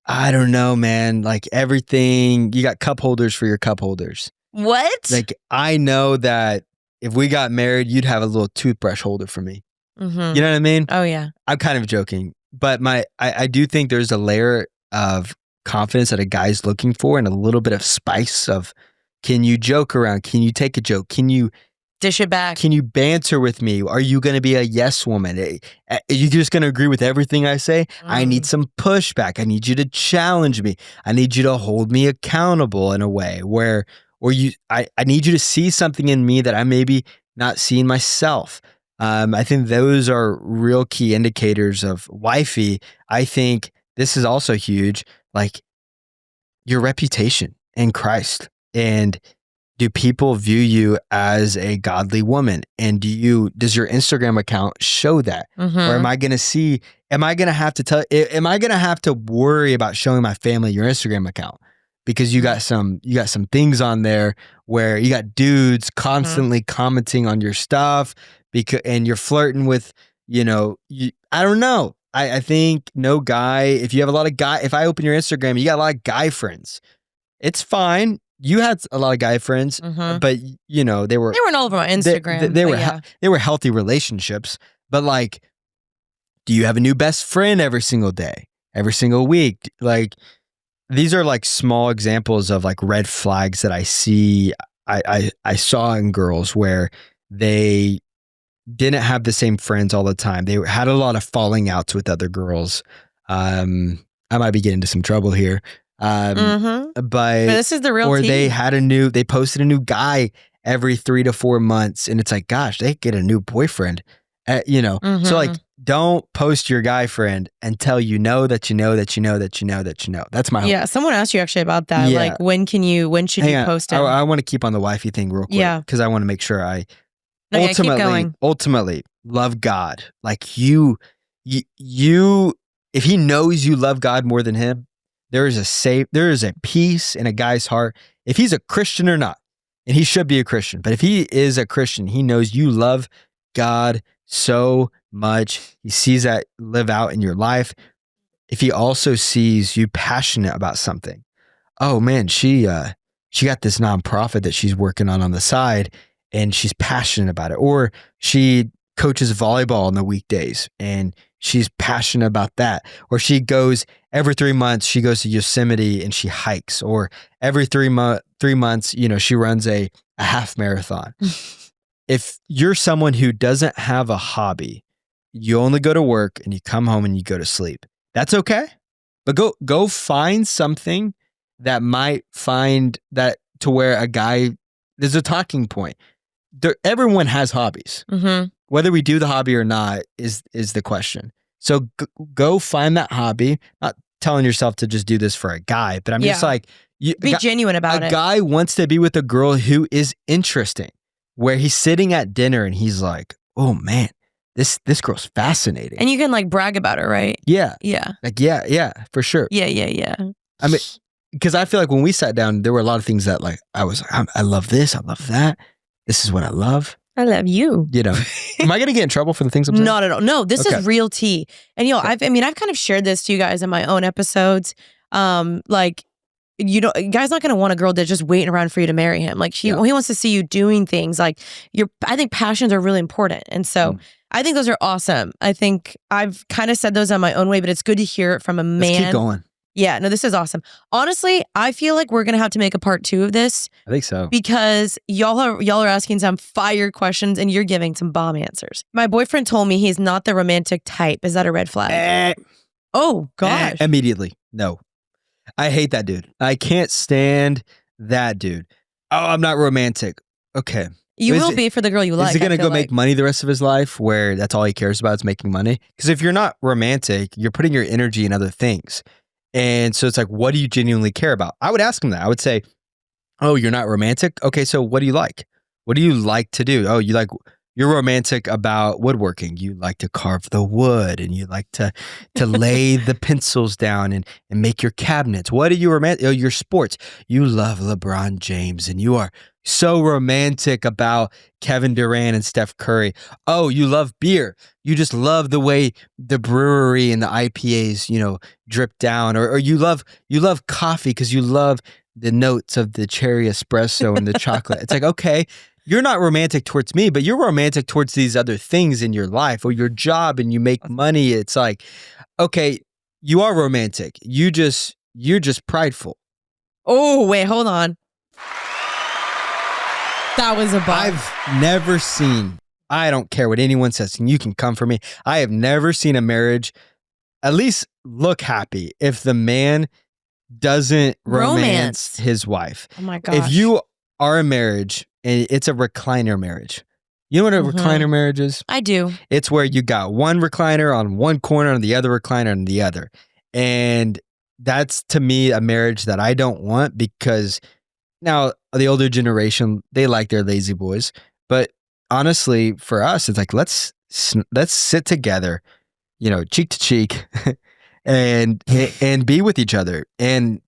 Speaker 2: I don't know, man, like everything. You got cup holders for your cup holders.
Speaker 1: What?
Speaker 2: Like, I know that if we got married, you'd have a little toothbrush holder for me.
Speaker 1: Mm-hmm.
Speaker 2: You know what I mean?
Speaker 1: Oh, yeah.
Speaker 2: I'm kind of joking, but I do think there's a layer of confidence that a guy's looking for, and a little bit of spice of, can you joke around? Can you take a joke? Can you
Speaker 1: dish it back?
Speaker 2: Can you banter with me? Are you going to be a yes woman? Are you just going to agree with everything I say? I need some pushback. I need you to challenge me. I need you to hold me accountable in a way I need you to see something in me that I maybe not seeing myself. I think those are real key indicators of wifey. I think this is also huge, like your reputation in Christ. And do people view you as a godly woman? And does your Instagram account show that?
Speaker 1: Mm-hmm.
Speaker 2: Or am I going to have to worry about showing my family your Instagram account? Because you got some things on there where you got dudes constantly commenting on your stuff, and you're flirting with, I don't know. I think no guy, if I open your Instagram, you got a lot of guy friends. It's fine. You had a lot of guy friends, but they weren't
Speaker 1: all over my Instagram.
Speaker 2: They were healthy relationships. But like, do you have a new best friend every single day, every single week? Like, these are like small examples of like red flags that I see. I saw in girls where they didn't have the same friends all the time. They had a lot of falling outs with other girls. I might be getting into some trouble here. But
Speaker 1: this is the real
Speaker 2: or
Speaker 1: tea.
Speaker 2: They posted a new guy every 3 to 4 months, and it's like, gosh, they get a new boyfriend, so like, don't post your guy friend until you know that you know that you know that you know that you know. That's my hope.
Speaker 1: Yeah, someone asked you actually about that.
Speaker 2: Yeah.
Speaker 1: Like, when should you post it?
Speaker 2: I want to keep on the wifey thing real quick, because I want to make sure I ultimately love God. Like, you if he knows you love God more than him, there is a peace in a guy's heart, if he's a Christian or not. And he should be a Christian. But if he is a Christian, he knows you love God so much. He sees that live out in your life. If he also sees you passionate about something, oh man, she got this nonprofit that she's working on the side, and she's passionate about it. Or she coaches volleyball on the weekdays, and she's passionate about that. Or she goes every 3 months, she goes to Yosemite and she hikes. Or every 3 months, she runs a half marathon. If you're someone who doesn't have a hobby, you only go to work and you come home and you go to sleep, that's okay. But go find something that might find that to where a guy, there's a talking point. Everyone has hobbies.
Speaker 1: Mm-hmm.
Speaker 2: Whether we do the hobby or not is the question. So go find that hobby. Not telling yourself to just do this for a guy, but I'm just like,
Speaker 1: be genuine about it.
Speaker 2: A guy wants to be with a girl who is interesting, where he's sitting at dinner and he's like, oh man, this girl's fascinating.
Speaker 1: And you can like brag about her, right?
Speaker 2: Yeah.
Speaker 1: Yeah.
Speaker 2: Like, yeah, for sure.
Speaker 1: Yeah.
Speaker 2: I mean, because I feel like when we sat down, there were a lot of things that like, I was like, I love this, I love that. This is what I love.
Speaker 1: I love you.
Speaker 2: You know, am I going to get in trouble for the things I'm saying?
Speaker 1: Not at all. No, this is real tea. And I've kind of shared this to you guys in my own episodes. Like, guy's not going to want a girl that's just waiting around for you to marry him. Like he wants to see you doing things. Like I think passions are really important. And so I think those are awesome. I think I've kind of said those on my own way, but it's good to hear it from a man.
Speaker 2: Let's keep going.
Speaker 1: Yeah, no, this is awesome. Honestly, I feel like we're gonna have to make a part 2 of this.
Speaker 2: I think so.
Speaker 1: Because y'all are asking some fire questions and you're giving some bomb answers. My boyfriend told me he's not the romantic type. Is that a red flag? Oh gosh.
Speaker 2: Immediately. No. I hate that dude. I can't stand that dude. Oh, I'm not romantic. Okay.
Speaker 1: You will be for the girl you like.
Speaker 2: Is he gonna go make money the rest of his life where that's all he cares about is making money? Because if you're not romantic, you're putting your energy in other things. And so it's like, what do you genuinely care about? I would ask him that. I would say, oh, you're not romantic? Okay, so what do you like? What do you like to do? Oh, you're romantic about woodworking. You like to carve the wood and you like to lay the pencils down and make your cabinets. What are you romantic? Oh, your sports. You love LeBron James and you are so romantic about Kevin Durant and Steph Curry. Oh, you love beer. You just love the way the brewery and the IPAs, drip down. Or you love coffee because you love the notes of the cherry espresso and the chocolate. It's like, okay, you're not romantic towards me, but you're romantic towards these other things in your life or your job and you make money. It's like, okay, you are romantic. You're just prideful.
Speaker 1: Oh, wait, hold on. That was a bomb.
Speaker 2: I've never seen, I don't care what anyone says, and you can come for me. I have never seen a marriage at least look happy if the man doesn't romance his wife.
Speaker 1: Oh my gosh.
Speaker 2: If you are a marriage and it's a recliner marriage, you know what a recliner marriage is?
Speaker 1: I do.
Speaker 2: It's where you got one recliner on one corner and the other recliner on the other. And that's to me a marriage that I don't want because now the older generation, they like their lazy boys. But honestly, for us, it's like, let's sit together, cheek to cheek and be with each other. And,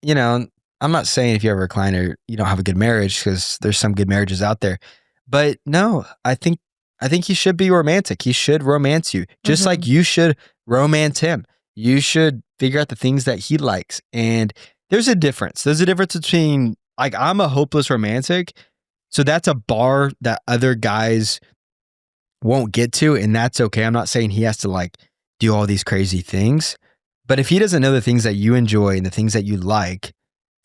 Speaker 2: I'm not saying if you have a recliner, you don't have a good marriage because there's some good marriages out there. But no, I think he should be romantic. He should romance you just like you should romance him. You should figure out the things that he likes. And there's a difference. There's a difference between, like, I'm a hopeless romantic. So that's a bar that other guys won't get to. And that's okay. I'm not saying he has to do all these crazy things. But if he doesn't know the things that you enjoy and the things that you like,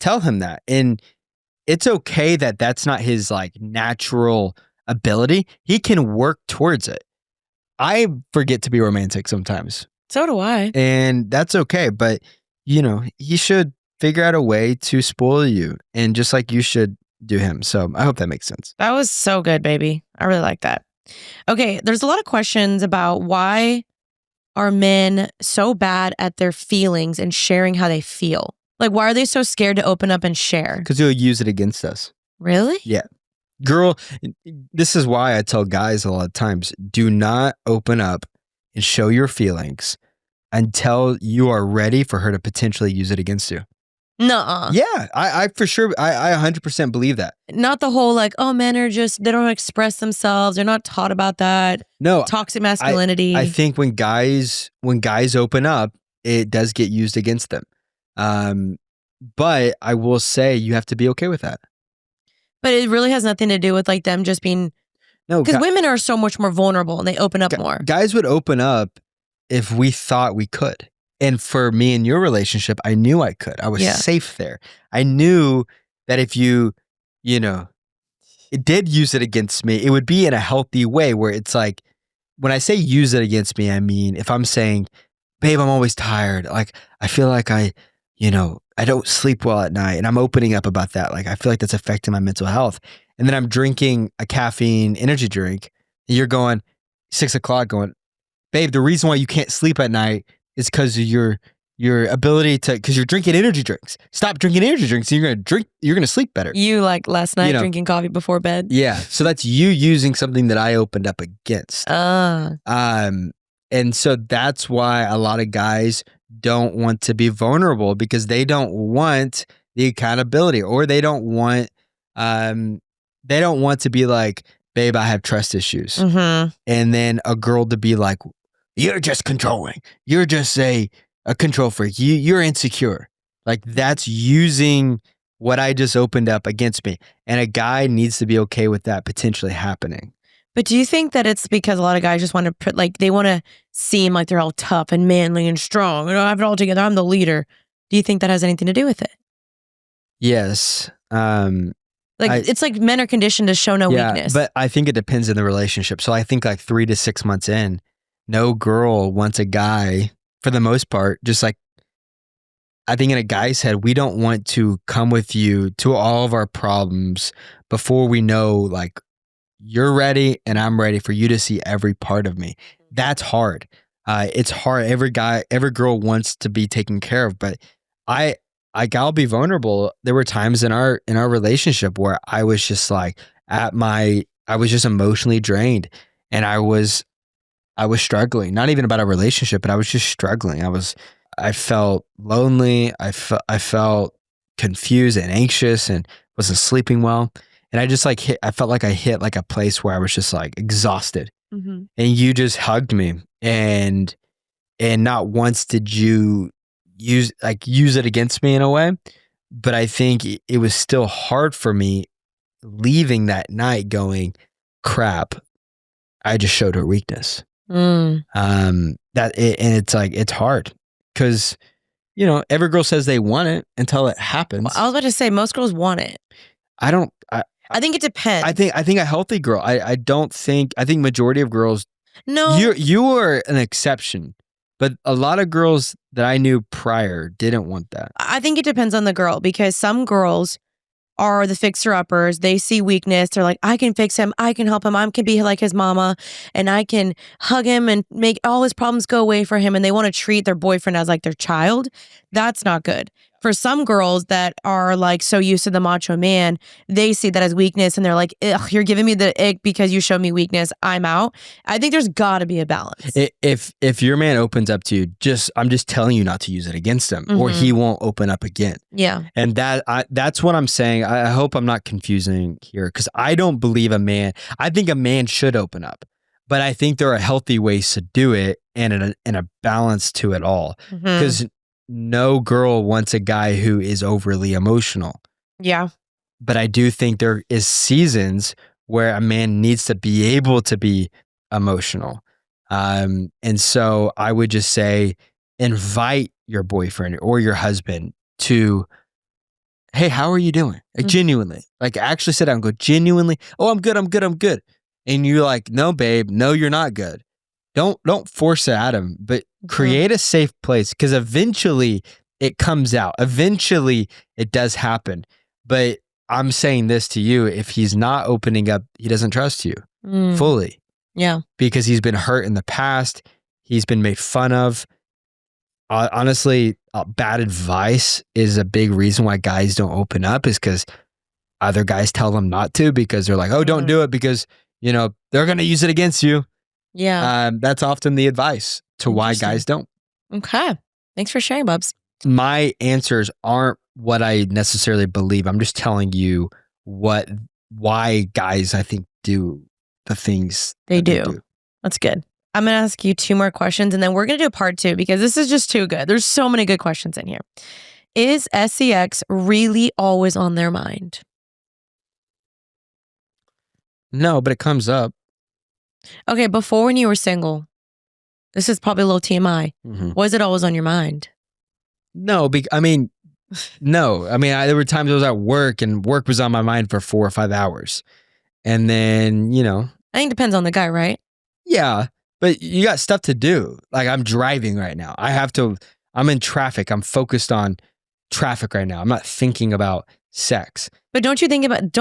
Speaker 2: tell him that. And it's okay that that's not his natural ability. He can work towards it. I forget to be romantic sometimes.
Speaker 1: So do I.
Speaker 2: And that's okay. But, he should figure out a way to spoil you. And just like you should do him. So I hope that makes sense.
Speaker 1: That was so good, baby. I really like that. Okay. There's a lot of questions about why are men so bad at their feelings and sharing how they feel? Like, why are they so scared to open up and share?
Speaker 2: Because he'll use it against us.
Speaker 1: Really?
Speaker 2: Yeah. Girl, this is why I tell guys a lot of times, do not open up and show your feelings until you are ready for her to potentially use it against you.
Speaker 1: Nuh-uh.
Speaker 2: Yeah, I for sure, I 100% believe that.
Speaker 1: Not the whole men are just, they don't express themselves. They're not taught about that.
Speaker 2: No.
Speaker 1: Toxic masculinity.
Speaker 2: I think when guys open up, it does get used against them. But I will say you have to be okay with that.
Speaker 1: But it really has nothing to do with them just being, because women are so much more vulnerable and they open up more.
Speaker 2: Guys would open up if we thought we could. And for me and your relationship, I knew I could. I was safe there. I knew that if you it did use it against me, it would be in a healthy way where it's like, when I say use it against me, I mean, if I'm saying, babe, I'm always tired. I feel like I don't sleep well at night and I'm opening up about that. I feel like that's affecting my mental health. And then I'm drinking a caffeine energy drink. And you're going 6 o'clock going, babe, the reason why you can't sleep at night is because of your ability to, because you're drinking energy drinks. Stop drinking energy drinks. And you're going to sleep better.
Speaker 1: You last night drinking coffee before bed.
Speaker 2: Yeah. So that's you using something that I opened up against. And so that's why a lot of guys don't want to be vulnerable because they don't want the accountability or they don't want to be like, babe, I have trust issues.
Speaker 1: Mm-hmm.
Speaker 2: And then a girl to be like, you're just controlling. You're just a control freak. You're insecure. Like that's using what I just opened up against me. And a guy needs to be okay with that potentially happening.
Speaker 1: But do you think that it's because a lot of guys just want to put, like, they want to seem like they're all tough and manly and strong, and I have it all together, I'm the leader. Do you think that has anything to do with it?
Speaker 2: Yes.
Speaker 1: It's like men are conditioned to show no weakness.
Speaker 2: But I think it depends on the relationship. So I think like 3 to 6 months in, no girl wants a guy, for the most part, just like, I think in a guy's head, we don't want to come with you to all of our problems before we know like you're ready and I'm ready for you to see every part of me. That's hard. It's hard. Every girl wants to be taken care of, but I'll be vulnerable. There were times in our relationship where I was just like I was just emotionally drained, and I was struggling. Not even about a relationship, but I was just struggling. I felt lonely. I felt confused and anxious and wasn't sleeping well. And I just I felt like I hit like a place where I was just like exhausted.
Speaker 1: Mm-hmm.
Speaker 2: And you just hugged me, and not once did you use it against me in a way. But I think it was still hard for me leaving that night going, crap, I just showed her weakness. It's hard because, every girl says they want it until it happens.
Speaker 1: Well, I was about to say, most girls want it.
Speaker 2: I
Speaker 1: think it depends.
Speaker 2: I think a healthy girl. I think majority of girls.
Speaker 1: No,
Speaker 2: you are an exception, but a lot of girls that I knew prior didn't want that.
Speaker 1: I think it depends on the girl, because some girls are the fixer-uppers. They see weakness. They're like, I can fix him. I can help him. I can be like his mama, and I can hug him and make all his problems go away for him. And they want to treat their boyfriend as like their child. That's not good. For some girls that are like so used to the macho man, they see that as weakness, and they're like, ugh, you're giving me the ick because you showed me weakness. I'm out. I think there's got to be a balance.
Speaker 2: If your man opens up to you, I'm just telling you not to use it against him, or he won't open up again.
Speaker 1: Yeah.
Speaker 2: And that's what I'm saying. I hope I'm not confusing here, because I don't believe I think a man should open up, but I think there are healthy ways to do it and a balance to it all. Because no girl wants a guy who is overly emotional.
Speaker 1: Yeah.
Speaker 2: But I do think there is seasons where a man needs to be able to be emotional. And so I would just say, invite your boyfriend or your husband to, hey, how are you doing? Like genuinely, like actually sit down and go genuinely, oh, I'm good. And you're like, no, babe, no, you're not good. Don't force it at him, but create a safe place, because eventually it comes out. Eventually it does happen. But I'm saying this to you, if he's not opening up, he doesn't trust you fully.
Speaker 1: Yeah.
Speaker 2: Because he's been hurt in the past. He's been made fun of. Honestly, bad advice is a big reason why guys don't open up, is because other guys tell them not to, because they're like, oh, don't do it because, they're going to use it against you.
Speaker 1: Yeah.
Speaker 2: That's often the advice to why guys don't.
Speaker 1: Okay. Thanks for sharing, Bubs.
Speaker 2: My answers aren't what I necessarily believe. I'm just telling you why guys, I think, do the things
Speaker 1: they do. That's good. I'm going to ask you 2 more questions, and then we're going to do a part 2, because this is just too good. There's so many good questions in here. Is sex really always on their mind?
Speaker 2: No, but it comes up.
Speaker 1: Okay, before, when you were single, this is probably a little TMI. Was it always on your mind?
Speaker 2: No, no. There were times I was at work, and work was on my mind for 4 or 5 hours. And then,
Speaker 1: I think it depends on the guy, right?
Speaker 2: Yeah, but you got stuff to do. Like, I'm driving right now. I'm in traffic. I'm focused on traffic right now. I'm not thinking about sex.
Speaker 1: But don't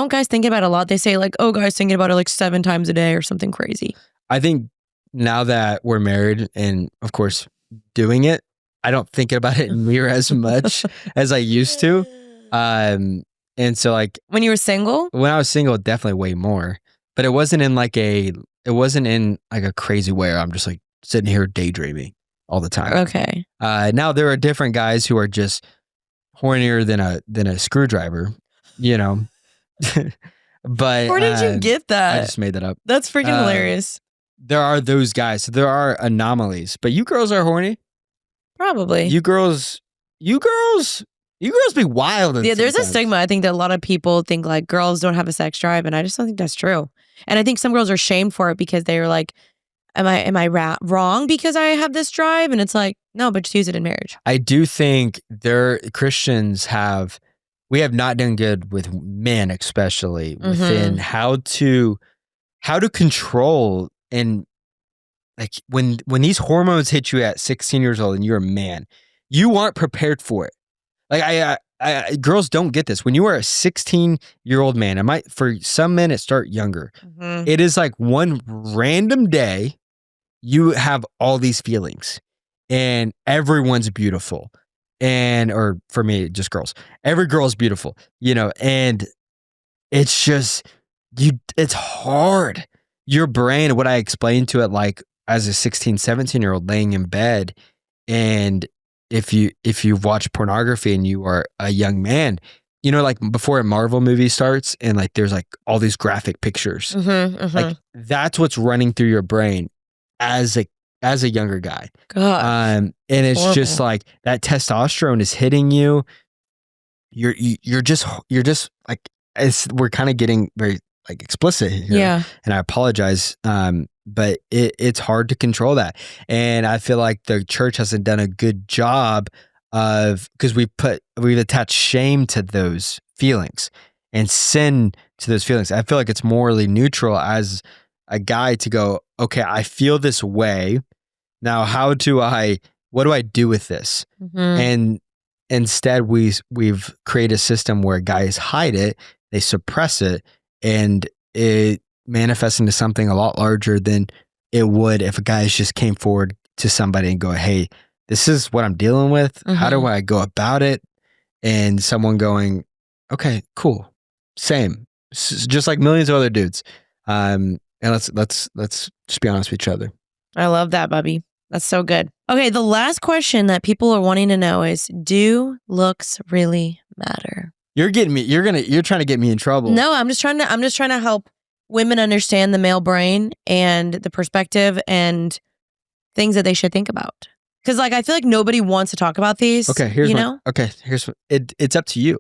Speaker 1: guys think about it a lot? They say like, oh, guys thinking about it like 7 times a day or something crazy.
Speaker 2: I think now that we're married and, of course, doing it, I don't think about it near as much as I used to. And so, like,
Speaker 1: when you were single?
Speaker 2: When I was single, definitely way more. But it wasn't in like a crazy way where I'm just like sitting here daydreaming all the time.
Speaker 1: Okay.
Speaker 2: Now there are different guys who are just hornier than a screwdriver, But
Speaker 1: Where did you get that?
Speaker 2: I just made that up.
Speaker 1: That's freaking hilarious.
Speaker 2: There are those guys. So there are anomalies. But you girls are horny.
Speaker 1: Probably.
Speaker 2: You girls be wild.
Speaker 1: Yeah, there's a stigma. I think that a lot of people think like girls don't have a sex drive, and I just don't think that's true. And I think some girls are shamed for it because they're like, am I wrong because I have this drive? And it's like, no, but just use it in marriage.
Speaker 2: I do think Christians we have not done good with men, especially within how to control, and like when these hormones hit you at 16 years old and you're a man, you aren't prepared for it. Like girls don't get this. When you are a 16-year-old man, for some men it start younger. It is like one random day you have all these feelings and everyone's beautiful. Or for me, just girls. Every girl is beautiful, and it's just it's hard. Your brain, what I explained to it, like as a 16, 17-year-old laying in bed, and if you watch pornography and you are a young man, like before a Marvel movie starts and like there's like all these graphic pictures, like that's what's running through your brain as a younger guy.
Speaker 1: God.
Speaker 2: And it's horrible. Just like that testosterone is hitting you. You're just like, we're kind of getting very like explicit here.
Speaker 1: Yeah. And
Speaker 2: I apologize. But it's hard to control that. And I feel like the church hasn't done a good job because we've attached shame to those feelings and sin to those feelings. I feel like it's morally neutral as a guy to go, okay, I feel this way. Now, what do I do with this? And instead we've created a system where guys hide it, they suppress it, and it manifests into something a lot larger than it would if a guy just came forward to somebody and go, hey, this is what I'm dealing with. How do I go about it? And someone going, okay, cool. Same. Just like millions of other dudes. And let's just be honest with each other.
Speaker 1: I love that, Bubby. That's so good. Okay, the last question that people are wanting to know is, do looks really matter?
Speaker 2: You're trying to get me in trouble.
Speaker 1: No, I'm just trying to help women understand the male brain and the perspective and things that they should think about. Because like I feel like nobody wants to talk about these.
Speaker 2: Okay, here's it's up to you.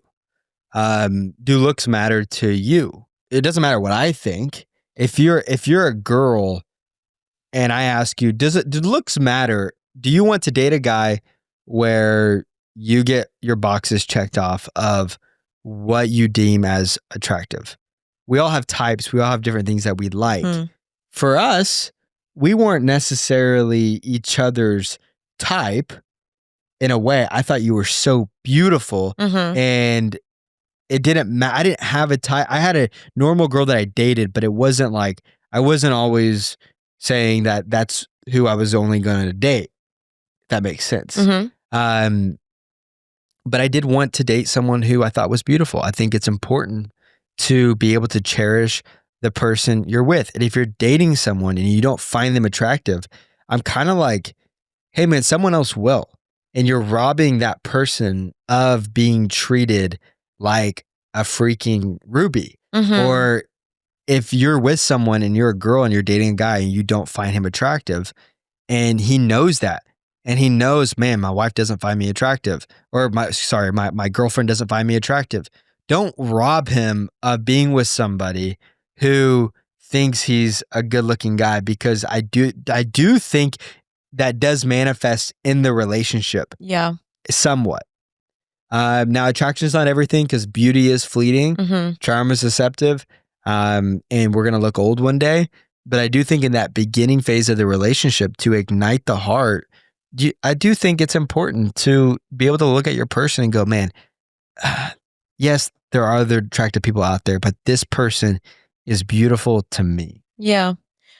Speaker 2: Do looks matter to you? It doesn't matter what I think. If you're a girl and I ask you, do looks matter? Do you want to date a guy where you get your boxes checked off of what you deem as attractive? We all have types. We all have different things that we like. For us, we weren't necessarily each other's type in a way. I thought you were so beautiful and it didn't matter. I didn't have a type. I had a normal girl that I dated, but it wasn't like, I wasn't always saying that that's who I was only going to date. If that makes sense. But I did want to date someone who I thought was beautiful. I think it's important to be able to cherish the person you're with. And if you're dating someone and you don't find them attractive, I'm kind of like, hey man, someone else will. And you're robbing that person of being treated like a freaking ruby. Or if you're with someone and you're a girl and you're dating a guy and you don't find him attractive and he knows that, and he knows, man, my wife doesn't find me attractive, or my girlfriend doesn't find me attractive. Don't rob him of being with somebody who thinks he's a good looking guy, because I do think that does manifest in the relationship.
Speaker 1: Yeah.
Speaker 2: Somewhat. Now attraction is not everything, because beauty is fleeting. Charm is deceptive. And we're going to look old one day. But I do think in that beginning phase of the relationship, to ignite the heart, I do think it's important to be able to look at your person and go, man, yes, there are other attractive people out there, but this person is beautiful to me.
Speaker 1: Yeah.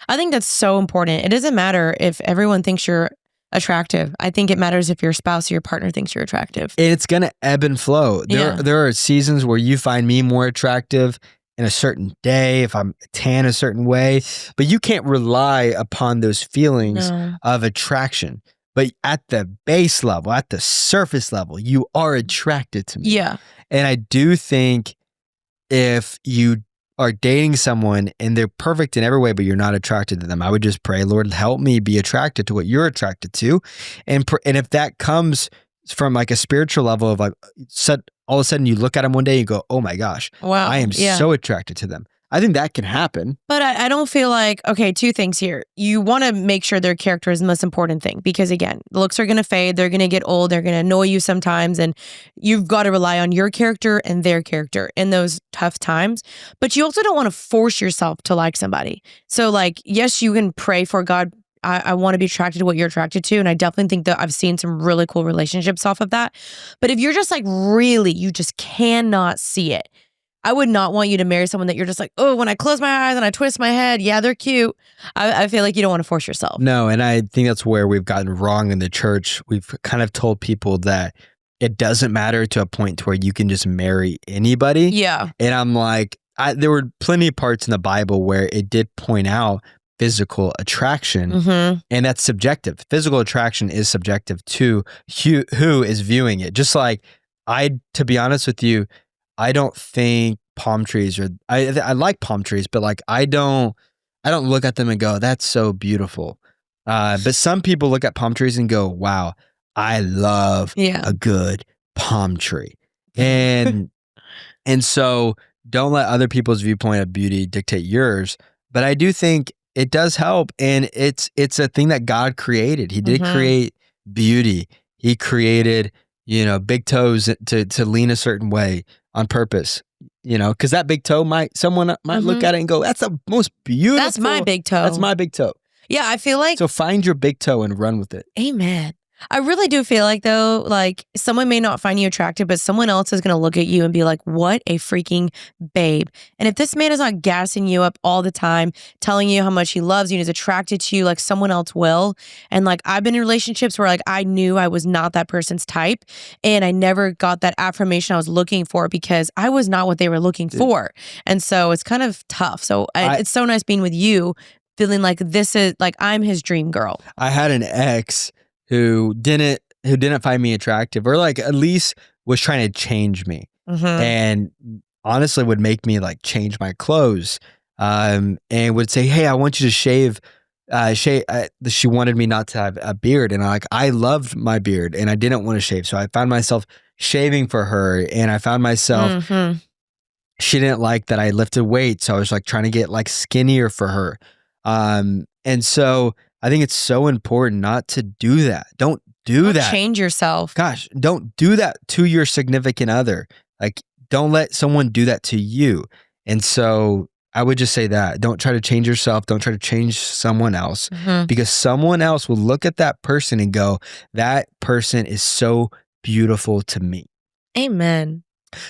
Speaker 1: I think that's so important. It doesn't matter if everyone thinks you're attractive. I think it matters if your spouse or your partner thinks you're attractive.
Speaker 2: It's going to ebb and flow. There are seasons where you find me more attractive in a certain day, if I'm tan a certain way, but you can't rely upon those feelings of attraction. But at the base level, at the surface level, you are attracted to me.
Speaker 1: Yeah.
Speaker 2: And I do think if you are dating someone and they're perfect in every way, but you're not attracted to them, I would just pray, Lord, help me be attracted to what you're attracted to. And if that comes from like a spiritual level of like, all of a sudden you look at them one day and you go, oh my gosh,
Speaker 1: Wow.
Speaker 2: I am so attracted to them. I think that can happen.
Speaker 1: But I don't feel like, okay, two things here. You want to make sure their character is the most important thing because, again, looks are going to fade. They're going to get old. They're going to annoy you sometimes. And you've got to rely on your character and their character in those tough times. But you also don't want to force yourself to like somebody. So, like, yes, you can pray for God. I want to be attracted to what you're attracted to. And I definitely think that I've seen some really cool relationships off of that. But if you're just like, really, you just cannot see it. I would not want you to marry someone that you're just like, oh, when I close my eyes and I twist my head, yeah, they're cute. I feel like you don't want to force yourself.
Speaker 2: No, and I think that's where we've gotten wrong in the church. We've kind of told people that it doesn't matter to a point to where you can just marry anybody.
Speaker 1: Yeah.
Speaker 2: And I'm like, there were plenty of parts in the Bible where it did point out physical attraction, and that's subjective. Physical attraction is subjective to who is viewing it. Just like to be honest with you, I don't think palm trees are. I like palm trees, but like I don't look at them and go, "That's so beautiful." But some people look at palm trees and go, "Wow, I love a good palm tree," and so don't let other people's viewpoint of beauty dictate yours. But I do think it does help, and it's a thing that God created. He did create beauty. He created big toes to lean a certain way on purpose, because that big toe someone might look at it and go, that's the most beautiful.
Speaker 1: That's my big toe.
Speaker 2: That's my big toe.
Speaker 1: Yeah, I feel like.
Speaker 2: So find your big toe and run with it.
Speaker 1: Amen. I really do feel like, though, like someone may not find you attractive, but someone else is going to look at you and be like, what a freaking babe. And if this man is not gassing you up all the time, telling you how much he loves you and is attracted to you, like someone else will. And like I've been in relationships where like I knew I was not that person's type and I never got that affirmation I was looking for because I was not what they were looking for. And so it's kind of tough. So it's so nice being with you, feeling like this is like I'm his dream girl.
Speaker 2: I had an ex who didn't find me attractive, or like at least was trying to change me, and honestly would make me like change my clothes, and would say, "Hey, I want you to shave." She wanted me not to have a beard, and I loved my beard, and I didn't want to shave, so I found myself shaving for her, and I found myself. She didn't like that I lifted weights, so I was like trying to get like skinnier for her, and so. I think it's so important not to do that. Don't that.
Speaker 1: Change yourself.
Speaker 2: Gosh, don't do that to your significant other. Like, don't let someone do that to you. And so I would just say that. Don't try to change yourself. Don't try to change someone else because someone else will look at that person and go, that person is so beautiful to me.
Speaker 1: Amen.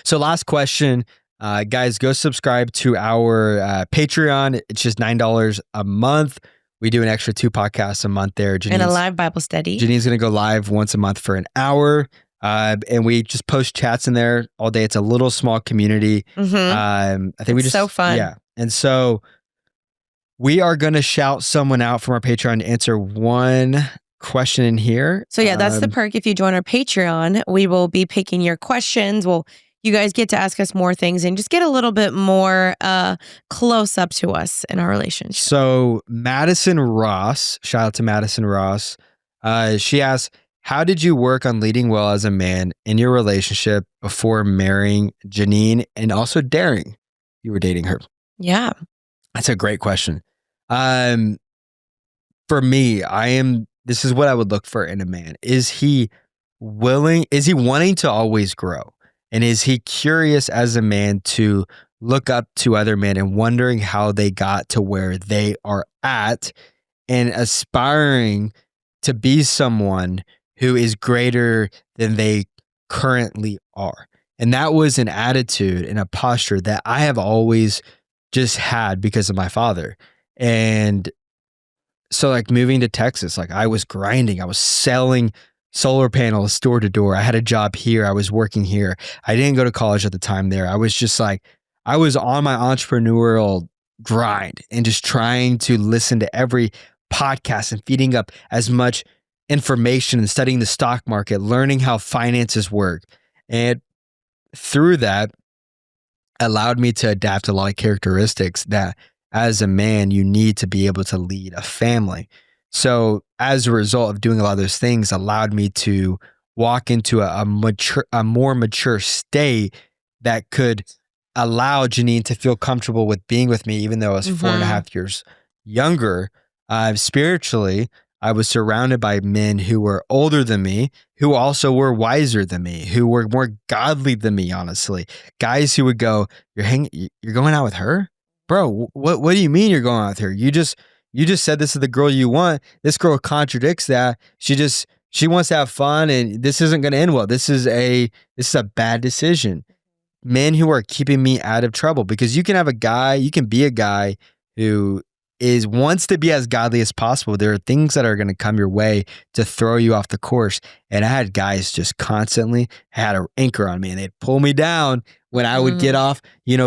Speaker 2: So last question. Guys, go subscribe to our Patreon. It's just $9 a month. We do an extra 2 podcasts a month there.
Speaker 1: And a live Bible study.
Speaker 2: Janine's going to go live once a month for an hour. And we just post chats in there all day. It's a little small community. I think it's so
Speaker 1: fun.
Speaker 2: Yeah. And so we are going to shout someone out from our Patreon to answer one question in here.
Speaker 1: So yeah, that's the perk. If you join our Patreon, we will be picking your questions. You guys get to ask us more things and just get a little bit more close up to us in our relationship.
Speaker 2: So Madison Ross, shout out to Madison Ross. She asks, how did you work on leading well as a man in your relationship before marrying Janine and also daring you were dating her?
Speaker 1: Yeah.
Speaker 2: That's a great question. For me, this is what I would look for in a man. Is he wanting to always grow? And is he curious as a man to look up to other men and wondering how they got to where they are at and aspiring to be someone who is greater than they currently are? And that was an attitude and a posture that I have always just had because of my father. And so like moving to Texas, like I was grinding, I was selling solar panels door to door. I had a job here. I was working here. I didn't go to college at the time there. I was just like, I was on my entrepreneurial grind and just trying to listen to every podcast and feeding up as much information and studying the stock market, learning how finances work. And through that, allowed me to adapt a lot of characteristics that as a man, you need to be able to lead a family. So as a result of doing a lot of those things allowed me to walk into a more mature state that could allow Janine to feel comfortable with being with me, even though I was 4.5 years younger. Spiritually, I was surrounded by men who were older than me, who also were wiser than me, who were more godly than me, honestly. Guys who would go, you're going out with her? Bro, what do you mean you're going out with her? You just said this is the girl you want. This girl contradicts that. She wants to have fun, and this isn't going to end well. This is a bad decision. Men who are keeping me out of trouble, because you can be a guy who wants to be as godly as possible. There are things that are going to come your way to throw you off the course. And I had guys just constantly had an anchor on me, and they'd pull me down when I would get off,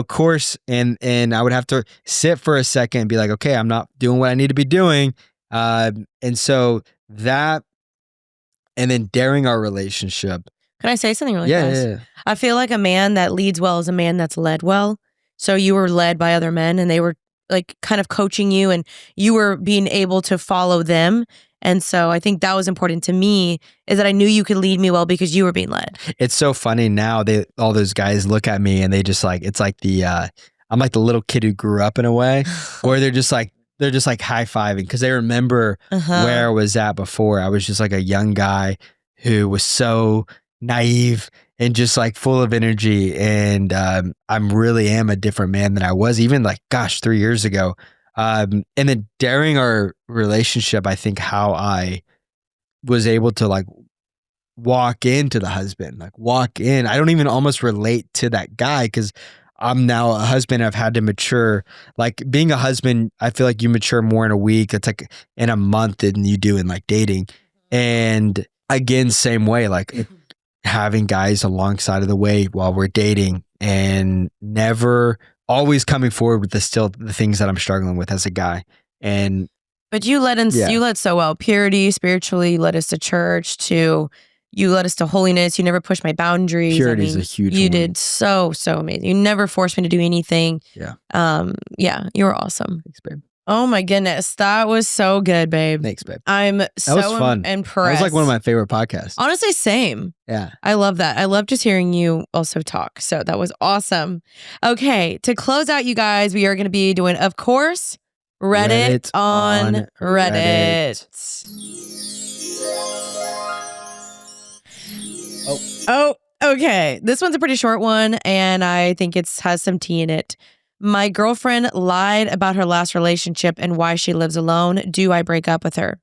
Speaker 2: course, and I would have to sit for a second and be like, okay, I'm not doing what I need to be doing. And so that, and then daring our relationship.
Speaker 1: Can I say something really fast? Yeah. I feel like a man that leads well is a man that's led well. So you were led by other men, and they were like kind of coaching you, and you were being able to follow them. And so I think that was important to me, is that I knew you could lead me well because you were being led. It's
Speaker 2: so funny now. All those guys look at me and they just like, it's like I'm like the little kid who grew up in a way, where they're just like high-fiving because they remember where I was at before. I was just like a young guy who was so naive and just like full of energy. And I'm really am a different man than I was even 3 years ago. And then during our relationship, I think how I was able to walk into the husband, walk in. I don't even almost relate to that guy because I'm now a husband. I've had to mature. Being a husband, I feel like you mature more in a week. It's like in a month than you do in dating. And again, same way, having guys alongside of the way while we're dating, and never always coming forward with the things that I'm struggling with as a guy.
Speaker 1: But you led so well. Purity, spiritually, you led us to church, you led us to holiness. You never pushed my boundaries.
Speaker 2: Purity is a huge one.
Speaker 1: You did so amazing. You never forced me to do anything.
Speaker 2: Yeah.
Speaker 1: You were awesome.
Speaker 2: Thanks, babe.
Speaker 1: Oh my goodness. That was so good, babe.
Speaker 2: Thanks, babe.
Speaker 1: I'm so
Speaker 2: impressed.
Speaker 1: That
Speaker 2: was one of my favorite podcasts.
Speaker 1: Honestly, same.
Speaker 2: Yeah.
Speaker 1: I love that. I love just hearing you also talk. So that was awesome. Okay. To close out, you guys, we are going to be doing, of course, Reddit on Reddit. Oh, okay. This one's a pretty short one, and I think it has some tea in it. My girlfriend lied about her last relationship and why she lives alone. Do I break up with her?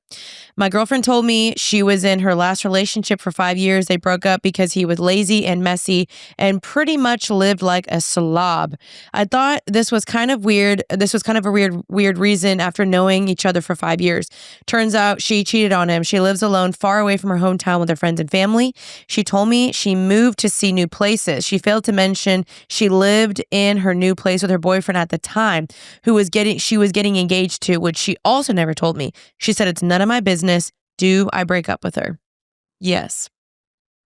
Speaker 1: My girlfriend told me she was in her last relationship for 5 years. They broke up because he was lazy and messy and pretty much lived like a slob. I thought this was kind of weird. This was kind of a weird reason after knowing each other for 5 years. Turns out she cheated on him. She lives alone, far away from her hometown with her friends and family. She told me she moved to see new places. She failed to mention she lived in her new place with her boyfriend at the time, she was getting engaged to, which she also never told me. She said, it's none of my business. Do I break up with her? Yes.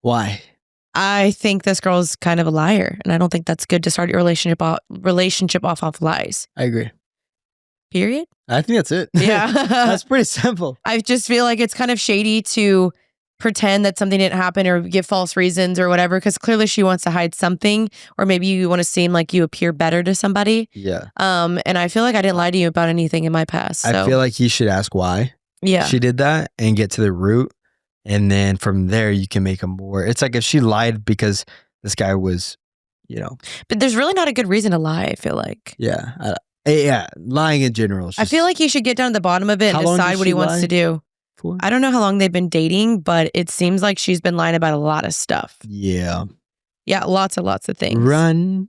Speaker 2: Why?
Speaker 1: I think this girl's kind of a liar, and I don't think that's good to start your relationship off lies.
Speaker 2: I agree.
Speaker 1: Period?
Speaker 2: I think that's it.
Speaker 1: Yeah.
Speaker 2: That's pretty simple.
Speaker 1: I just feel like it's kind of shady to pretend that something didn't happen or give false reasons or whatever, because clearly she wants to hide something, or maybe you want to seem like you appear better to somebody.
Speaker 2: Yeah.
Speaker 1: And I feel like I didn't lie to you about anything in my past. So.
Speaker 2: I feel like you should ask why she did that and get to the root. And then from there, you can make a more, it's like if she lied because this guy was,
Speaker 1: But there's really not a good reason to lie, I feel like.
Speaker 2: Yeah. Lying in general.
Speaker 1: I feel like he should get down to the bottom of it and decide what he wants to do. For? I don't know how long they've been dating, but it seems like she's been lying about a lot of stuff.
Speaker 2: Yeah.
Speaker 1: Yeah, lots of things.
Speaker 2: Run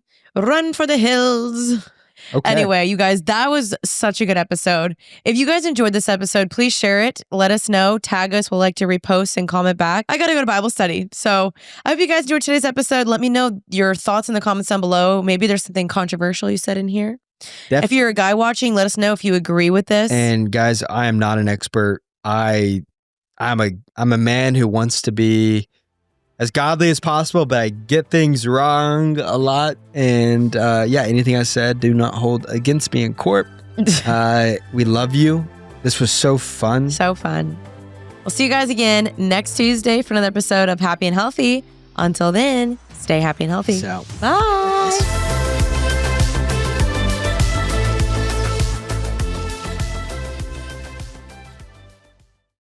Speaker 1: for the hills. Okay. Anyway, you guys, that was such a good episode. If you guys enjoyed this episode, please share it. Let us know. Tag us. We'll like to repost and comment back. I got to go to Bible study. So I hope you guys enjoyed today's episode. Let me know your thoughts in the comments down below. Maybe there's something controversial you said in here. If you're a guy watching, let us know if you agree with this.
Speaker 2: And guys, I am not an expert. I'm a man who wants to be as godly as possible, but I get things wrong a lot. And anything I said, do not hold against me in court. We love you. This was so fun.
Speaker 1: So fun. We'll see you guys again next Tuesday for another episode of Happy and Healthy. Until then, stay happy and healthy.
Speaker 2: So,
Speaker 1: bye.